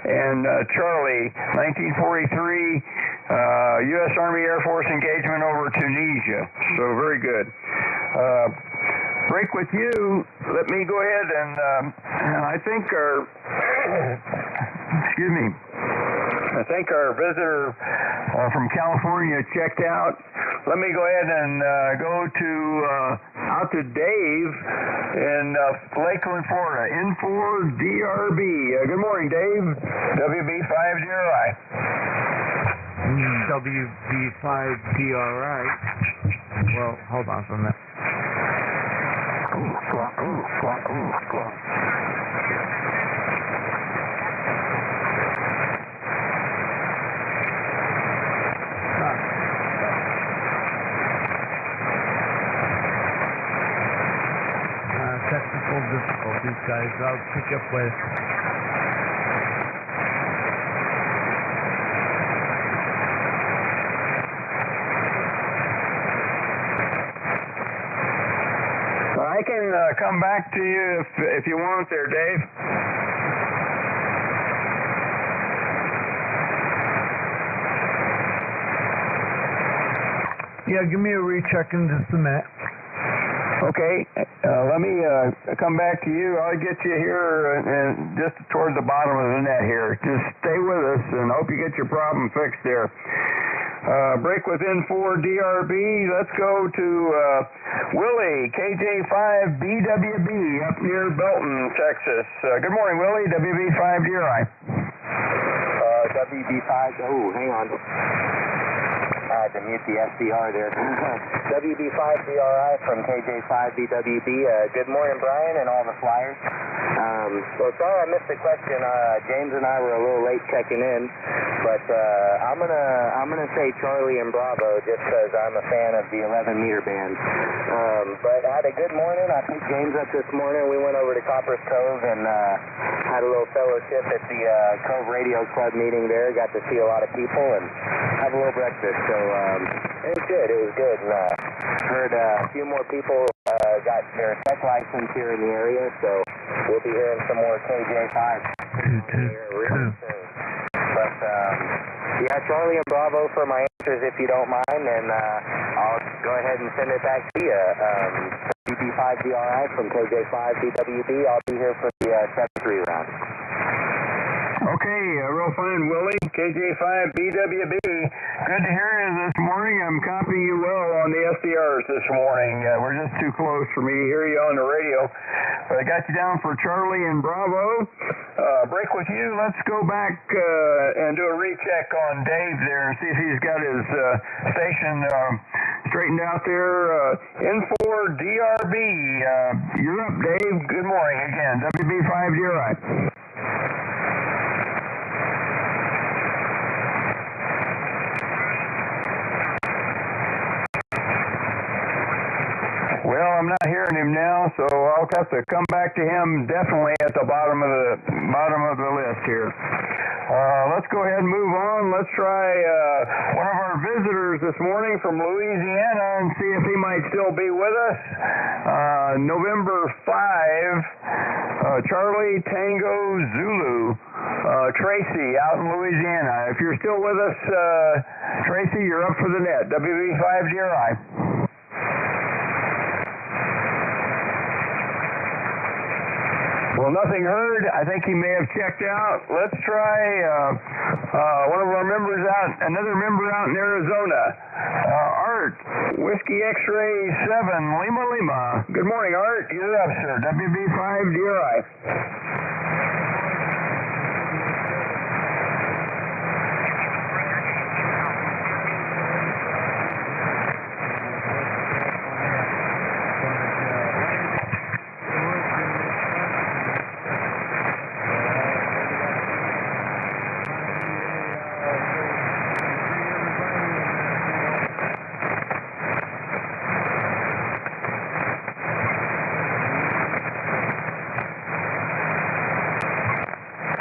Speaker 1: and Charlie, 1943, U.S. Army Air Force engagement over Tunisia. So very good. Break with you. Let me go ahead and I think our visitor from California checked out. Let me go ahead and go to out to Dave in Lakeland, Florida. N4DRB. Good morning, Dave. WB5 DRI.
Speaker 15: WB5 DRI. Well, hold on for a minute. Technical difficulties, guys. I'll pick up with.
Speaker 1: I can come back to you if you want there, Dave.
Speaker 15: Yeah, give me a recheck in just a minute.
Speaker 1: Okay, let me come back to you. I'll get you here and just toward the bottom of the net here. Just stay with us and hope you get your problem fixed there. Break within 4 DRB. Let's go to Willie, KJ5BWB up near Belton, Texas. Good morning, Willie, WB5 DRI.
Speaker 8: WB5, oh, hang on. I had to mute the SDR there. WB5DRI from KJ5BWB. Good morning, Brian, and all the flyers. Well, sorry I missed the question. James and I were a little late checking in, but I'm gonna say Charlie and Bravo just because I'm a fan of the 11-meter band. But I had a good morning. I picked James up this morning. We went over to Copper's Cove and had a little fellowship at the Cove Radio Club meeting there. Got to see a lot of people and have a little breakfast. So it was good. It was good. And heard a few more people got their tech license here in the area, so we'll be hearing some more KJ5 here real soon. But yeah, Charlie and Bravo for my answers if you don't mind, and I'll go ahead and send it back to you. BB5DRI from KJ5BWB. I'll be here for the 7-3 round.
Speaker 1: Okay, real fine, Willie. KJ5BWB. Good to hear you this morning. I'm copying you well on the SDRs this morning. We're just too close for me to hear you on the radio. But I got you down for Charlie and Bravo. Break with you. Let's go back and do a recheck on Dave there and see if he's got his station straightened out there. N4DRB. You're up, Dave. Good morning again. WB5DRI. Well, I'm not hearing him now, so I'll have to come back to him definitely at the bottom of the list here. Let's go ahead and move on. Let's try one of our visitors this morning from Louisiana and see if he might still be with us. November 5, Charlie Tango Zulu, Tracy out in Louisiana. If you're still with us, Tracy, you're up for the net. WB5DRI. Well, nothing heard. I think he may have checked out. Let's try one of our members out, another member out in Arizona. Art, Whiskey X-Ray 7, Lima Lima. Good morning, Art. You're up, sir. WB5DRI.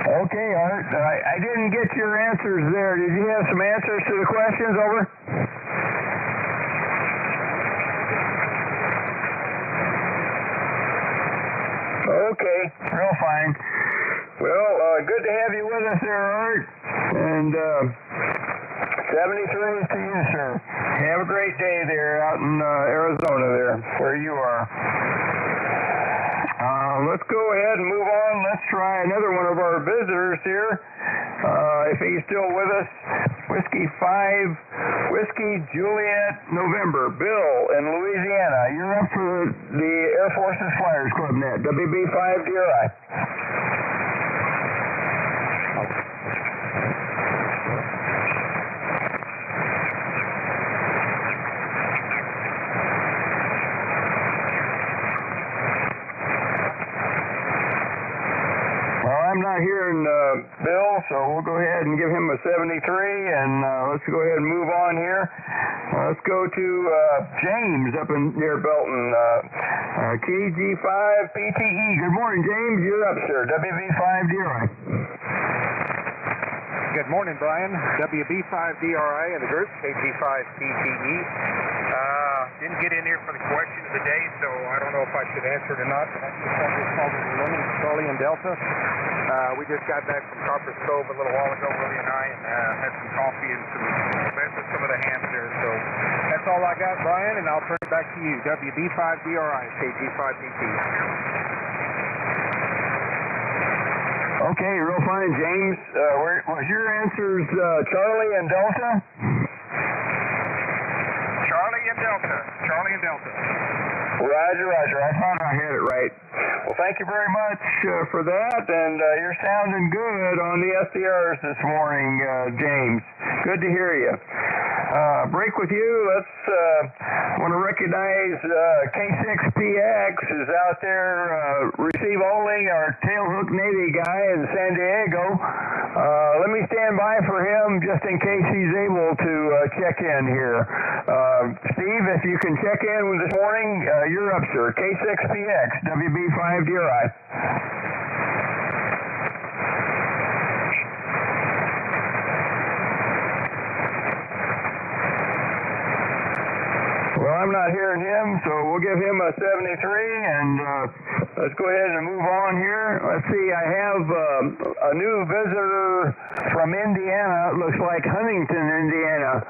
Speaker 1: Okay, Art. I didn't get your answers there. Did you have some answers to the questions? Over. Okay, real fine. Well, good to have you with us there, Art. And 73 to you, sir. Have a great day there out in Arizona there, where you are. Let's go ahead and move on. Let's try another one of our visitors here. If he's still with us, Whiskey 5, Whiskey Juliet November, Bill in Louisiana. You're up for the Air Force's Flyers Club net. WB5DRI. I'm not hearing Bill, so we'll go ahead and give him a 73, and let's go ahead and move on here. Let's go to James up in near Belton, KG5PTE. Good morning, James. You're up, sir. WB5DRI.
Speaker 16: Good morning, Brian. WB5DRI and the group, KG5PTE. Didn't get in here for the question of the day, so I don't know if I should answer it or not. I just wanted to call this women, Charlie and Delta. We just got back from Copper's Cove a little while ago, Willie and I, and had some coffee and met with some of the hands there. So that's all I got, Brian, and I'll turn it back to you. WB5DRI, KG5PT.
Speaker 1: Okay, real fine, James. Was your answers Charlie and Delta?
Speaker 16: Charlie and Delta.
Speaker 1: Roger. I thought I had it right. Well, thank you very much for that, and you're sounding good on the SDRs this morning, James. Good to hear you. Break with you. Let's want to recognize K4YDB is out there. Receive only our tailhook Navy guy in San Diego. Let me stand by for him just in case he's able to check in here. Steve, if you can check in this morning, you're up, sir. K4YDB, WB5DRI. Well, I'm not hearing him, so we'll give him a 73, and let's go ahead and move on here. Let's see, I have a new visitor from Indiana. It looks like Huntington, Indiana.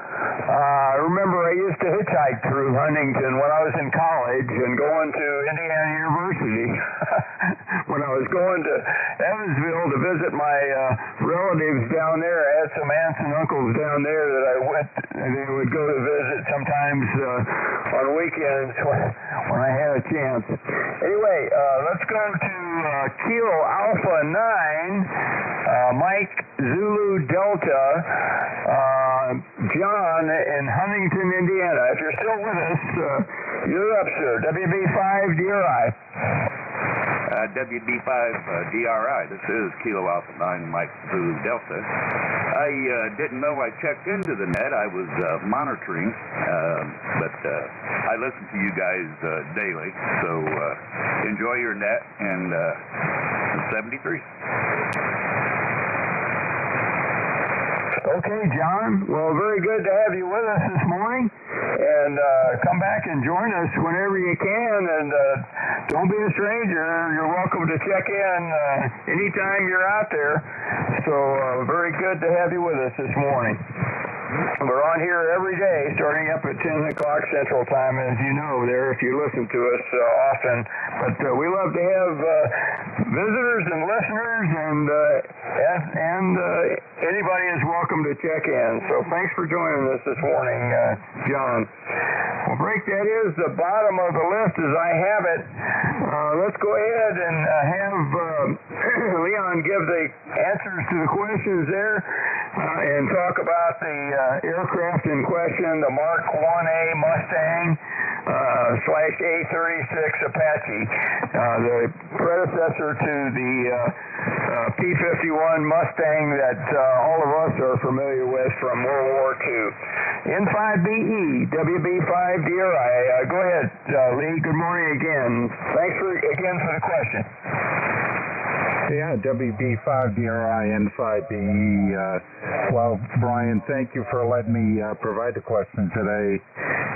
Speaker 1: Remember, I used to hitchhike through Huntington when I was in college and going to Indiana University. When I was going to Evansville to visit my relatives down there, I had some aunts and uncles down there that I went, and they would go to visit sometimes on weekends when I had a chance. Anyway, let's go to Kilo Alpha 9, Mike Zulu Delta, John in Huntington, Indiana. If you're still with us, you're up, sir. WB5DRI.
Speaker 17: WB5DRI. This is Kilo Alpha 9, Mike Zulu Delta. I didn't know I checked into the net. I was monitoring, but I listen to you guys daily. So enjoy your net, and 73.
Speaker 1: Okay, John. Well, very good to have you with us this morning. And come back and join us whenever you can. And don't be a stranger. You're welcome to check in anytime you're out there. So very good to have you with us this morning. We're on here every day, starting up at 10 o'clock Central Time, as you know there, if you listen to us often. But we love to have visitors and listeners, and anybody is welcome to check in. So thanks for joining us this morning, John. Well, break that is the bottom of the list as I have it. Let's go ahead and have Leon give the answers to the questions there and talk about the aircraft in question, the Mark 1A Mustang / A-36 Apache, the predecessor to the P-51 Mustang that all of us are familiar with from World War II. N5BE, WB5DRI. Go ahead, Lee. Good morning again. Thanks again for the question.
Speaker 9: Yeah, WB5DRI, N5BE. Well, Brian, thank you for letting me provide the question today.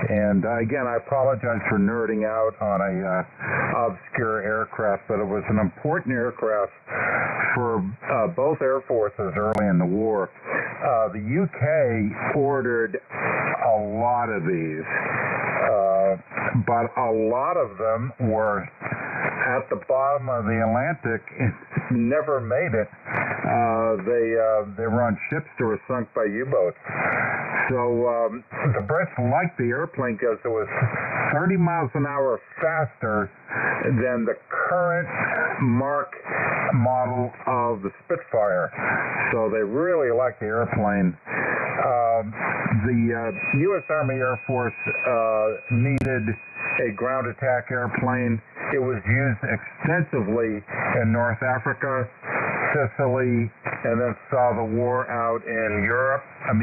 Speaker 9: And again, I apologize for nerding out on a obscure aircraft, but it was an important aircraft for both air forces early in the war. The UK ordered a lot of these, but a lot of them were at the bottom of the Atlantic and never made it. They were on ships that were sunk by U-boats. So the Brits liked the airplane because it was 30 miles an hour faster than the current Mark model of the Spitfire. So they really liked the airplane. The U.S. Army Air Force needed a ground attack airplane. It was used extensively in North Africa, Sicily, and then saw the war out in Europe. In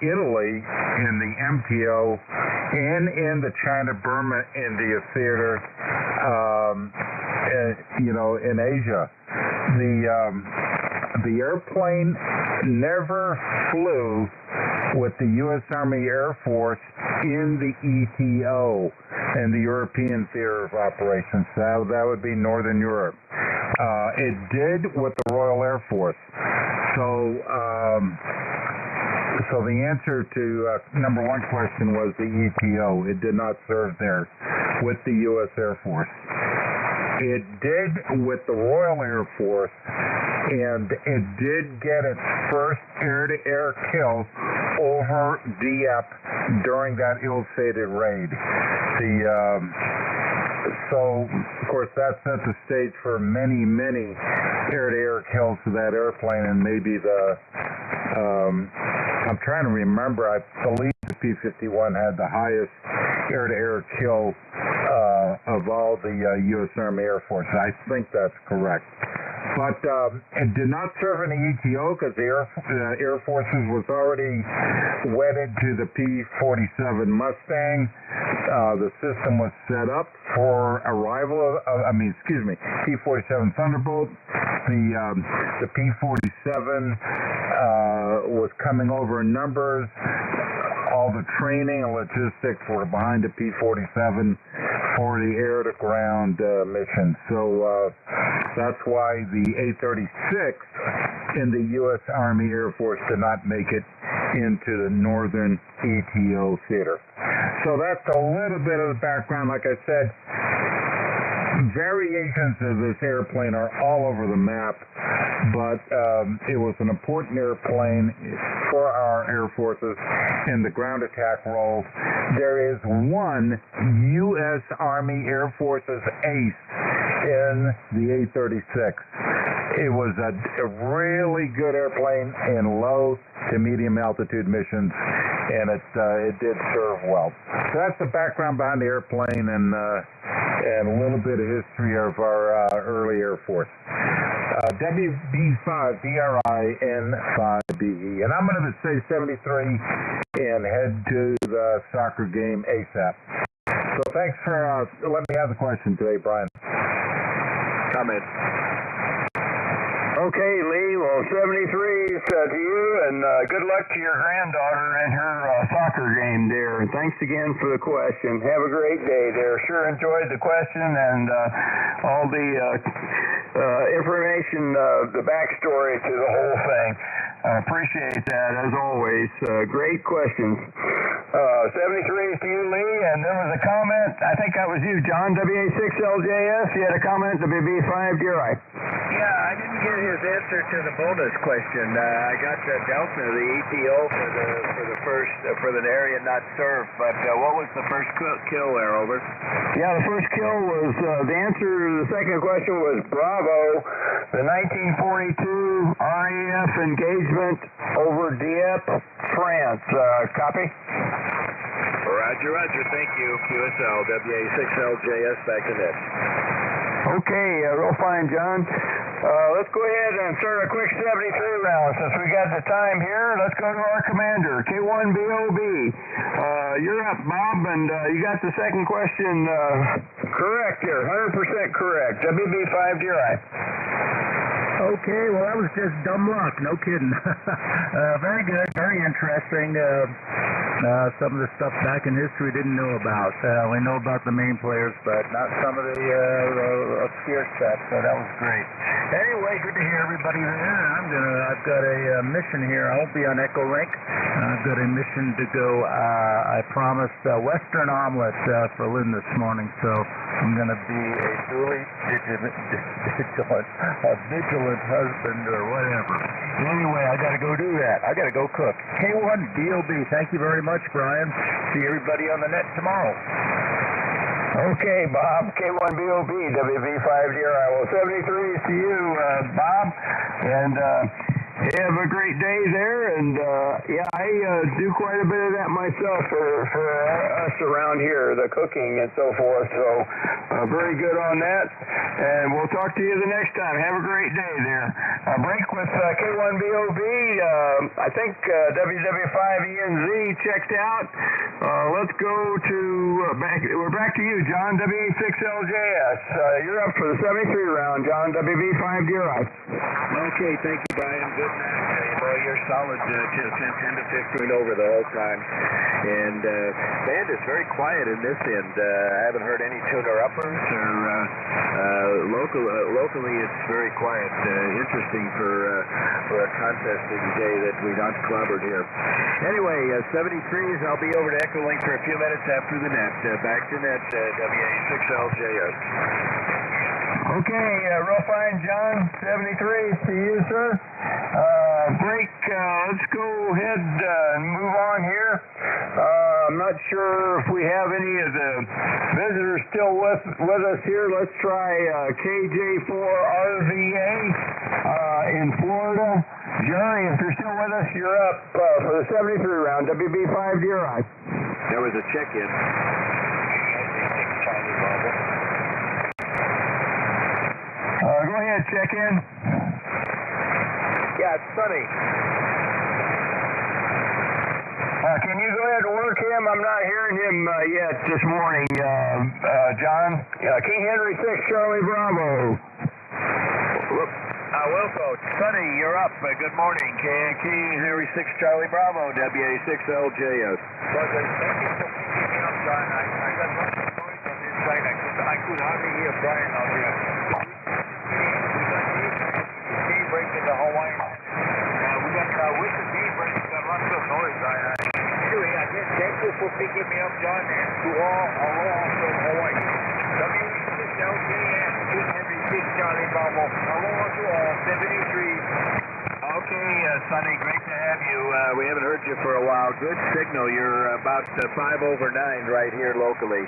Speaker 9: Italy, in the MTO, and in the China-Burma-India theater, in Asia. The airplane never flew with the U.S. Army Air Force in the ETO, in the European Theater of Operations. That would be Northern Europe. It did with the Royal Air Force. So the answer to number one question was the ETO. It did not serve there with the U.S. Air Force. It did with the Royal Air Force, and it did get its first air-to-air kill over Dieppe during that ill-fated raid. So, of course, that set the stage for many, many air-to-air kills of that airplane, and maybe I'm trying to remember, I believe the P-51 had the highest air-to-air kill of all the U.S. Army Air Force. I think that's correct. But it did not serve any ETO because the Air Forces was already wedded to the P-47 Mustang. The system was set up for arrival of, P-47 Thunderbolt. The P-47 was coming over in numbers. All the training and logistics were behind the P-47 for the air-to-ground mission. So that's why the A-36 in the U.S. Army Air Force did not make it into the Northern ETO theater. So that's a little bit of the background. Like I said, variations of this airplane are all over the map, but it was an important airplane for our Air Forces in the ground attack roles. There is one U.S. Army Air Forces ace in the A-36. It was a really good airplane in low to medium altitude missions, and it did serve well. So that's the background behind the airplane and a little bit of history of our early Air Force. WB5BRI-N5BE. And I'm going to say 73 and head to the soccer game ASAP. So thanks for letting me have the question today, Brian.
Speaker 5: Comment.
Speaker 1: Okay, Lee. Well, 73 to you, and good luck to your granddaughter and her soccer game there. And thanks again for the question. Have a great day there. Sure enjoyed the question and all the information, the backstory to the whole thing. I appreciate that, as always. Great questions. 73 to you, Lee, and there was a comment. I think that was you, John, WA6LJS. You had a comment, WB5DRI.
Speaker 18: Yeah, I didn't get his answer to the bonus question. I got the Delta, the ETO for the area not served, but what was the first kill there, over?
Speaker 1: Yeah, the first kill was, the answer to the second question was Bravo, the 1942 RAF engagement over Dieppe, France. Copy?
Speaker 5: Roger. Thank you. QSL, WA6LJS, back to net.
Speaker 1: Okay, real fine, John. Let's go ahead and start a quick 73 round. Since we got the time here, let's go to our commander, K4YDB. You're up, Bob, and you got the second question correct here, 100% correct. WB5DRI.
Speaker 19: Okay, well, that was just dumb luck, no kidding. Very good, very interesting. Some of the stuff back in history we didn't know about. We know about the main players, but not some of the obscure stuff, so that was great. Anyway, good to hear everybody there. I've got a mission here. I won't be on Echo Link. I've got a mission to go. I promised Western omelet for Lynn this morning, so I'm going to be a duly vigilant husband or whatever. Anyway, I got to go do that. I got to go cook. K4YDB. Thank you very much, Brian. See everybody on the net tomorrow.
Speaker 1: Okay, Bob, K4YDB, WB5DRI. Well, 73 is to you, Bob, and have a great day there. And I do quite a bit of that myself for us around here, the cooking and so forth. So very good on that. And we'll talk to you the next time. Have a great day there. Break with K4YDB. I think WW5ENZ checked out. Let's go to we're back to you, John, W6LJS. You're up for the 73 round, John, WB5DRI.
Speaker 5: Okay, thank you, Brian. Good night. Boy, you're solid, 10 to 15 over the whole time. And band is very quiet in this end. I haven't heard any tuner-uppers or locally it's very quiet. Interesting for a contesting day that we not clobbered here. Anyway, 73s, I'll be over to Echo Link for a few minutes after the net. Back to net, WA6LJS.
Speaker 1: Okay, real fine, John. 73 to you, sir. Break. Let's go ahead and move on here. I'm not sure if we have any of the visitors still with us here. Let's try K4YDB in Florida. Jerry, if you're still with us, you're up for the 73 round, WB5DRI.
Speaker 5: There was a check-in.
Speaker 1: Go ahead, check in.
Speaker 18: Yeah, it's Sonny.
Speaker 1: Can you go ahead and work him? I'm not hearing him yet this morning, John. King Henry 6, Charlie Bravo.
Speaker 18: Wilco, Sonny, you're up. Good morning. King Henry 6, Charlie Bravo, WA6LJS.
Speaker 13: Thank you for picking me up, John. I got lots of noise on this side. I could hardly hear Brian out here. We got daybreak in the Hawaiian. We got with the daybreak, we got lots of noise. Anyway, again, thank you for picking me up, John, and to all aloha from Hawaii. WA6LJS, King Henry 6, Charlie Bravo. Aloha to all, 73.
Speaker 18: Okay, Sonny, great to have you. We haven't heard you for a while. Good signal. You're about 5 over 9 right here locally.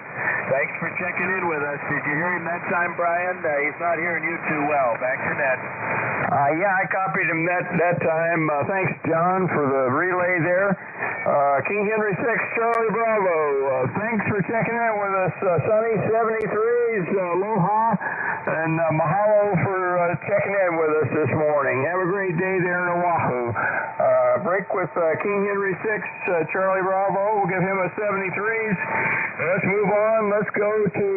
Speaker 18: Thanks for checking in with us. Did you hear him that time, Brian? He's not hearing you too well. Back to net.
Speaker 1: Yeah, I copied him that time. Thanks, John, for the relay there. King Henry 6, Charlie Bravo. Thanks for checking in with us, Sonny. 73s, aloha, and mahalo for checking in with us this morning. Have a great day there in Oahu. Break with King Henry 6, Charlie Bravo. We'll give him a 73s. Let's move on. Let's go to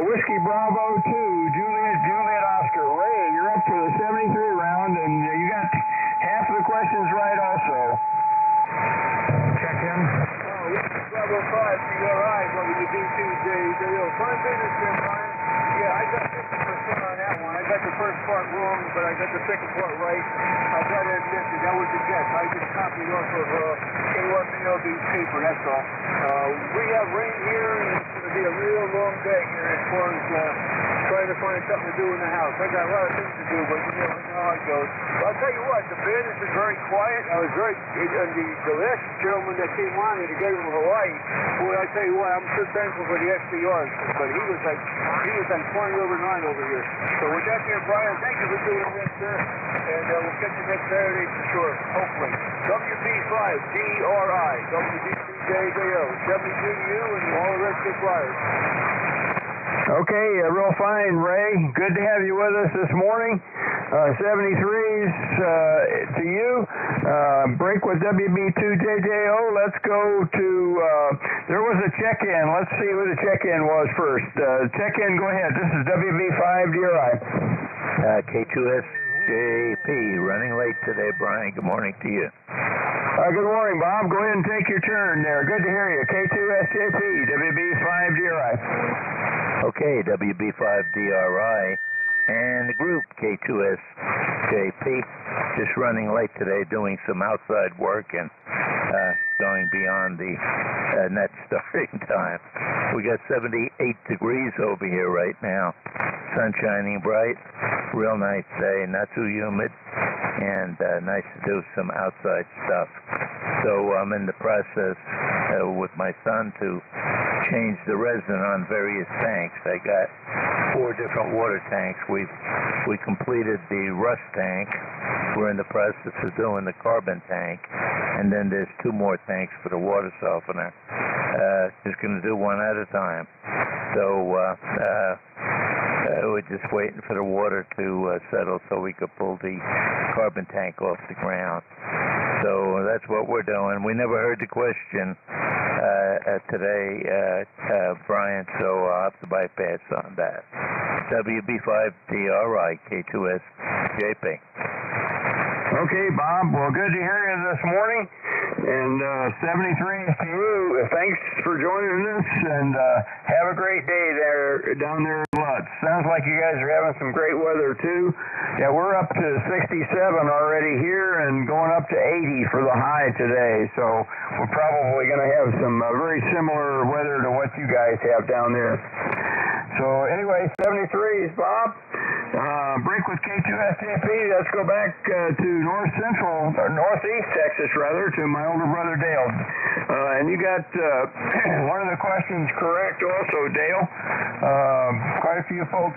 Speaker 1: Whiskey Bravo 2, Juliet Oscar. Ray, you're up for the 73 round, and you got half of the questions right also.
Speaker 13: Check in. Bravo 5, CRI, WB2JJO. Fine business, Brian. Yeah, I got 50% on that one. I got the first part wrong, but I got the second part right. I got to admit that was a guess. I just copied off of K4YDB paper, that's all. We have rain here, and it's going to be a real long day here as far as trying to find something to do in the house. I got a lot of things to do, but you never know how it goes. But I'll tell you what, the band has been very quiet. I was very, and the last gentleman that came on here, the guy from Hawaii, boy, I tell you what, I'm so thankful for the XDRs, but he was like 20 over 9 over here. So with that there, Brian, thank you for doing this, sir, and we'll catch you next Saturday for sure, hopefully. WB5DRI, WB2JJO, 72U, and all the rest of the flyers.
Speaker 1: Okay, real fine, Ray. Good to have you with us this morning. 73s to you. Break with WB2JJO. Let's go to, there was a check-in. Let's see who the check-in was first. Check-in, go ahead. This is WB5DRI.
Speaker 18: K2SJP, running late today, Brian. Good morning to you.
Speaker 1: Good morning, Bob. Go ahead and take your turn there. Good to hear you. K2SJP, WB5DRI.
Speaker 18: Okay, WB5DRI and the group K2SJP, just running late today, doing some outside work and going beyond the net starting time. We got 78 degrees over here right now. Sun shining bright, real nice day, not too humid, and nice to do some outside stuff. So I'm in the process with my son to change the resin on various tanks. I got 4 different water tanks. We completed the rust tank. We're in the process of doing the carbon tank, and then there's 2 more tanks for the water softener. Just going to do one at a time. So we're just waiting for the water to settle so we could pull the carbon tank off the ground. So that's what we're doing. We never heard the question today, Brian, so I'll have to bypass on that. WB5DRI, K2SJP.
Speaker 1: Okay, Bob. Well, good to hear you this morning. And 73 to you. Thanks for joining us, and have a great day there down there in Lutz. Sounds like you guys are having some great weather too. Yeah, we're up to 67 already here, and going up to 80 for the high today. So we're probably going to have some very similar weather to what you guys have down there. So anyway, 73s, Bob. Break with K2SJP. Let's go back to northeast Texas, rather, to my older brother Dale. And you got one of the questions correct also, Dale. Quite a few folks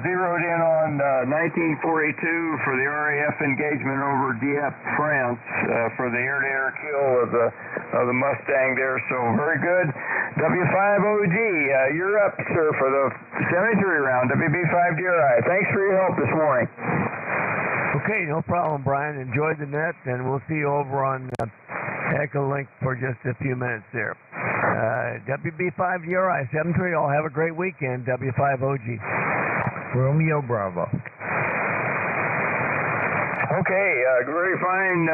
Speaker 1: zeroed in on 1942 for the RAF engagement over Dieppe, France, for the air-to-air kill of the Mustang there. So very good. W5OG, you're up, sir, for the 73 round, WB5DRI. Thanks for your help this morning.
Speaker 3: Okay, no problem, Brian. Enjoy the net, and we'll see you over on Echo Link for just a few minutes there. WB5DRI 73, all have a great weekend. W5OG.
Speaker 15: Romeo Bravo.
Speaker 1: Okay, very fine,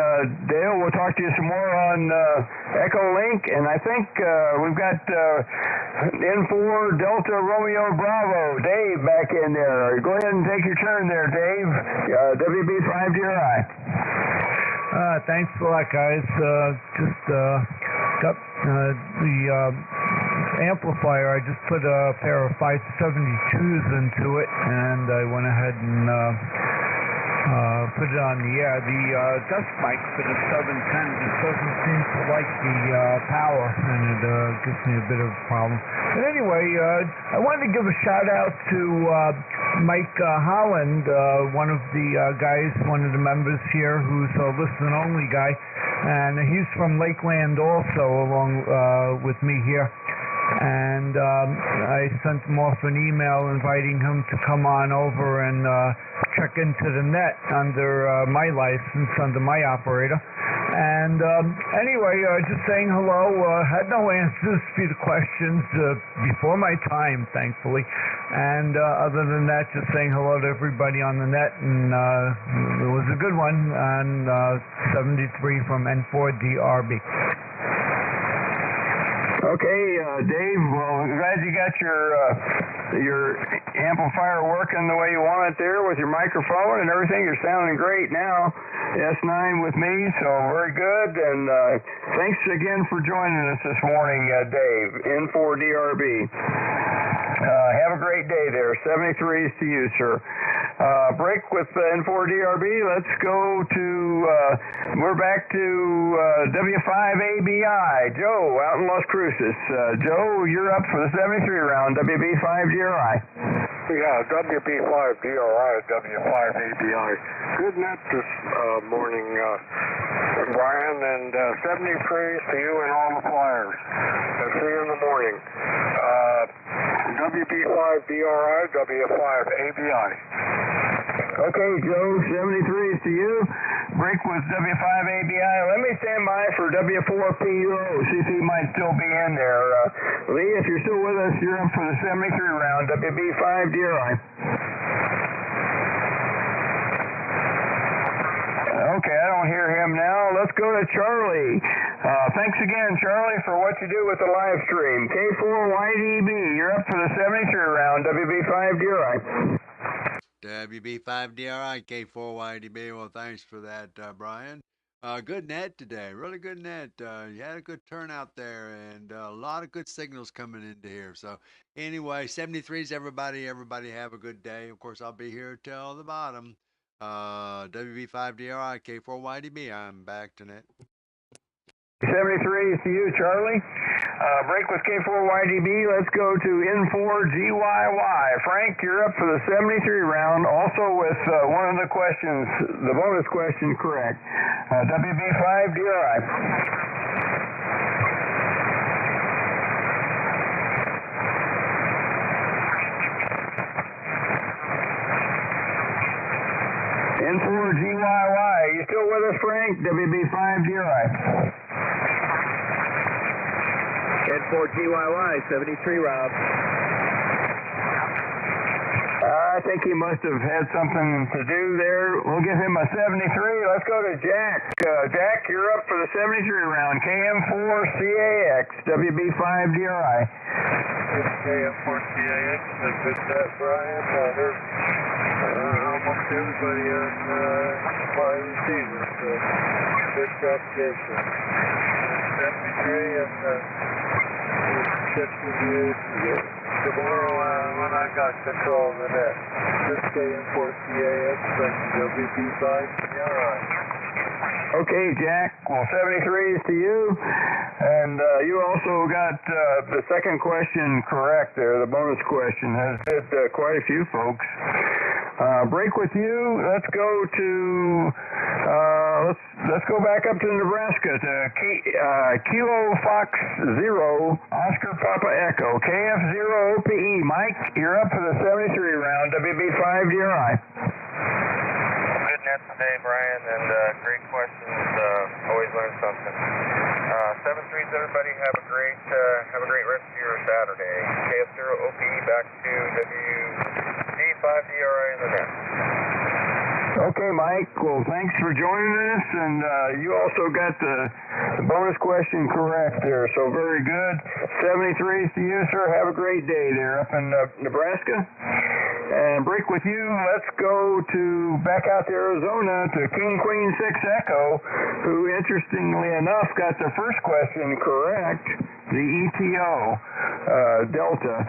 Speaker 1: Dale. We'll talk to you some more on Echo Link, and I think we've got N4 Delta Romeo Bravo, Dave, back in there. Go ahead and take your turn there, Dave. WB5DRI.
Speaker 15: Thanks a lot, guys. Just got the amplifier. I just put a pair of 572s into it, and I went ahead and put it on the air. The dust mic for the 710 just doesn't seem to like the power, and it gives me a bit of a problem. But anyway, I wanted to give a shout out to Mike Holland, one of the guys, one of the members here who's a listen-only guy, and he's from Lakeland also, along with me here. And I sent him off an email inviting him to come on over and check into the net under my license, under my operator. And anyway, just saying hello. Had no answers to the questions before my time, thankfully. And other than that, just saying hello to everybody on the net. And it was a good one on 73 from N4DRB.
Speaker 1: Okay, Dave, well, glad you got your amplifier working the way you want it there with your microphone and everything. You're sounding great now. S9 with me, so very good. And thanks again for joining us this morning, Dave, N4DRB. Have a great day there. 73s to you, sir. Break with N4DRB. Let's go to, we're back to W5ABI. Joe, out in Las Cruces. Joe, you're up for the 73 round, WB5DRI.
Speaker 2: Yeah, WB5DRI, W5ABI. Good net this morning, Brian, and 73s to you and all the flyers. I'll see you in the morning. WB5DRI, W5ABI.
Speaker 1: Okay, Joe, 73s to you. Break with W5ABI. Let me stand by for W4PUO, see if he might still be in there. Lee, if you're still with us, you're up for the 73 round, WB5DRI. Okay, I don't hear him now. Let's go to Charlie. Thanks again, Charlie, for what you do with the live stream. K4YDB, you're up for the 73 round, WB5DRI.
Speaker 12: WB5DRI, K4YDB. Well, thanks for that, Brian. Good net today, really good net. You had a good turnout there, and a lot of good signals coming into here. So anyway, 73s, everybody have a good day. Of course, I'll be here till the bottom. WB5DRI, K4YDB. I'm back to net.
Speaker 1: 73 is to you, Charlie. Break with K4YDB. Let's go to N4GYY. Frank, you're up for the 73 round, also with one of the questions, the bonus question correct. WB5DRI. N4GYY. You still with us, Frank? WB5DRI.
Speaker 7: N4GYY, 73 Rob.
Speaker 1: I think he must have had something to do there. We'll give him a 73. Let's go to Jack. Jack, you're up for the 73 round. KM4CAX, WB5DRI.
Speaker 13: KM4CAX, good set, Brian. There's almost everybody on my receiver, so good propagation. 73 and check with you. tomorrow when I got control of the net. Just K4YDB, WB5. All right.
Speaker 1: Okay, Jack. Well, 73 is to you. And you also got the second question correct there, the bonus question. Has hit quite a few folks. Break with you. Let's go to let's go back up to Nebraska to Kilo Fox 0 Oscar Papa Echo KF0 OPE. Mike, you're up for the 73 round WB5 DRI.
Speaker 14: Good net today, Brian, and great questions. Always learn something. 7-3s, everybody. Have a great rest of your Saturday. KF0 OPE back to WB5 DRI in the net.
Speaker 1: Okay, Mike. Well, thanks for joining us, and you also got the bonus question correct there, so very good. 73 to you, sir. Have a great day there up in Nebraska. And break with you. Let's go back out to Arizona to King Queen 6 Echo, who, interestingly enough, got the first question correct. The ETO Delta.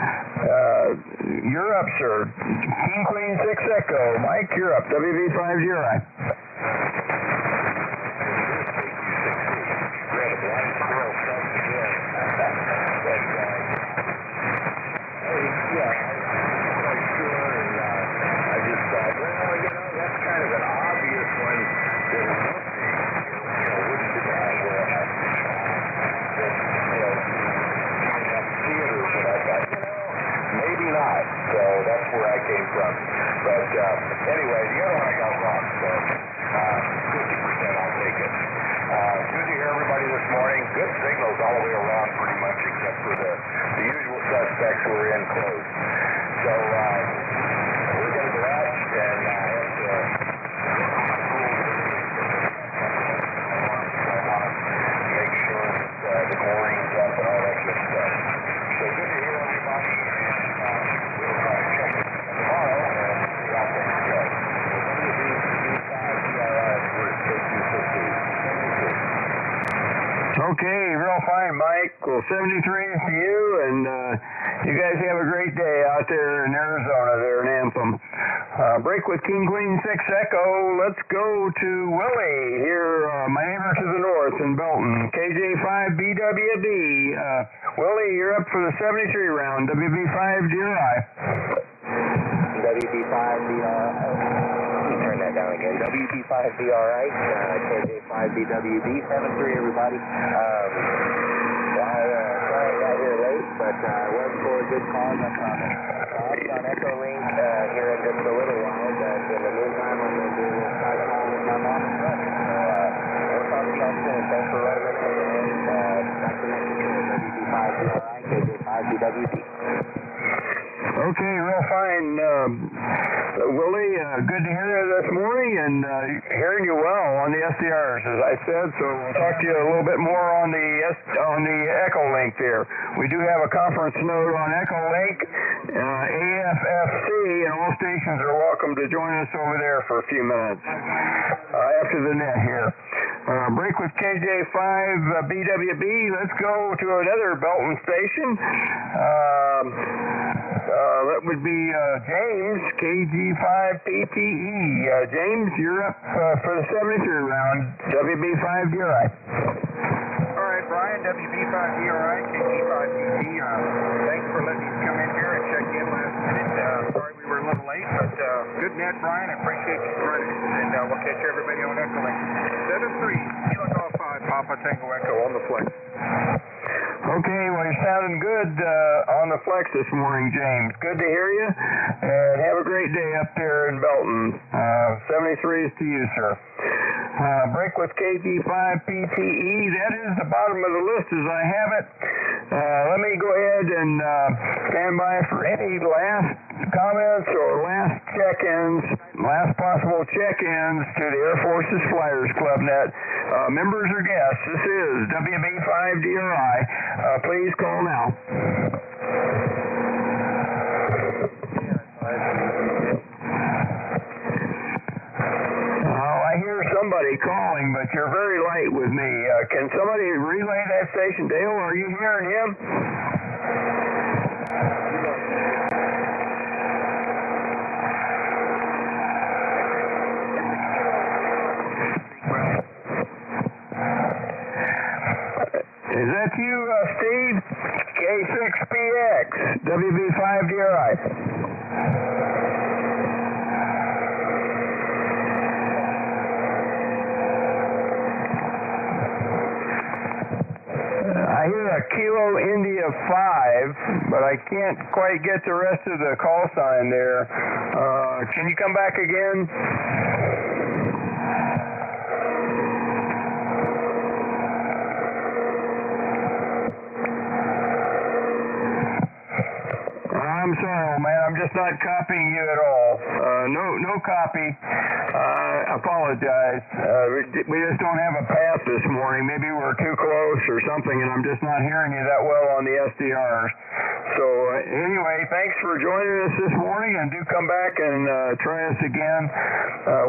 Speaker 1: You're up, sir. King Queen 6 Echo. Mike, you're up. WB5 DRI.
Speaker 5: So that's where I came from. But anyway, the other one I got wrong, so 50% I'll take it. Good to hear everybody this morning. Good signals all the way around pretty much, except for the usual suspects who are in close. So we're going to garage and I want to make sure that the mooring's up and all that good stuff. So good to hear everybody. We'll try to check it tomorrow and see how things go.
Speaker 1: Okay, real fine, Mike. Well, 73 to you, and you guys have a great day out there in Arizona, there in Anthem. Break with King Queen 6 Echo. Let's go to Willie here, my neighbor to the north in Belton, KJ5 BWB. Willie, you're up for the 73 round, WB5 DRI.
Speaker 20: WB5 DRI. Turn that down again. WB5 DRI, KJ5 BWB, 7-3 everybody. Sorry I got here late, but I was for a good cause. I promise. I'll be on Echo Link here in just a little while, but in the meantime, I'm going to do this side call with my mom and brother. So we'll talk to y'all soon. Thanks for running it, and back to next year. WB5 DRI, KJ5 BWB.
Speaker 1: Okay, real fine. Willie, good to hear you this morning and hearing you well on the SDRs, as I said. So we'll talk to you a little bit more on the Echo Link there. We do have a conference note on Echo Link, AFFC, and all stations are welcome to join us over there for a few minutes after the net here. Break with KJ5 BWB. Let's go to another Belton station. That would be James, KG5PTE. James, you're up for the 73 round, WB5 DRI.
Speaker 16: All right, Brian, WB5 DRI, KG5PT. Thanks for letting us come in here and check in last minute. Sorry we were a little late, but good net, Brian. I appreciate you running it, and we'll catch everybody on Echo Link. 7-3, Kilo Golf 5, Papa Tango Echo on the flex.
Speaker 1: Okay, well, you're sounding good on the flex this morning, James. Good to hear you, and have a great day up there in Belton. 73 is to you, sir. Break with KG5PTE. That is the bottom of the list as I have it. Let me go ahead and stand by for any last comments or last check-ins, last possible check-ins to the Air Force's Flyers Club Net. Members or guests, this is WB5DRI. Please call now. I hear somebody calling, but you're very light with me. Can somebody relay that station? Dale, are you hearing him? Is that you, Steve? K6PX, WB5DRI. I hear a Kilo India 5, but I can't quite get the rest of the call sign there. Can you come back again? I'm sorry, old man. I'm just not copying you at all. No copy. Apologize. We just don't have a path this morning. Maybe we're too close or something, and I'm just not hearing you that well on the SDRs. So anyway, thanks for joining us this morning, and do come back and try us again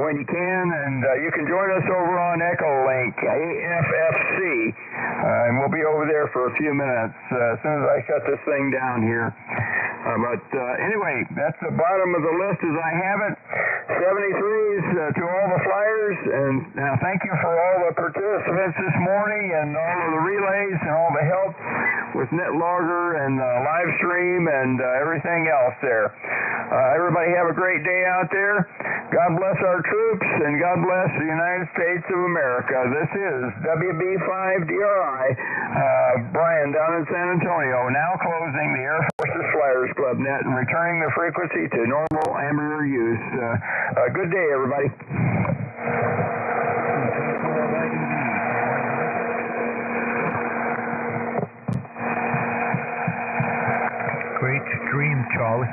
Speaker 1: when you can. And you can join us over on Echolink, AFFC, and we'll be over there for a few minutes as soon as I shut this thing down here. But anyway, that's the bottom of the list as I have it. 73s to all the flyers, and thank you for all the participants this morning and all of the relays and all the help with NetLogger and live stream and everything else there. Everybody have a great day out there. God bless our troops, and God bless the United States of America. This is WB5DRI, Brian down in San Antonio, now closing the Air Force's Flyers Club net and returning the frequency to normal amateur use. Good day, everybody.
Speaker 15: Great dream, Charlie.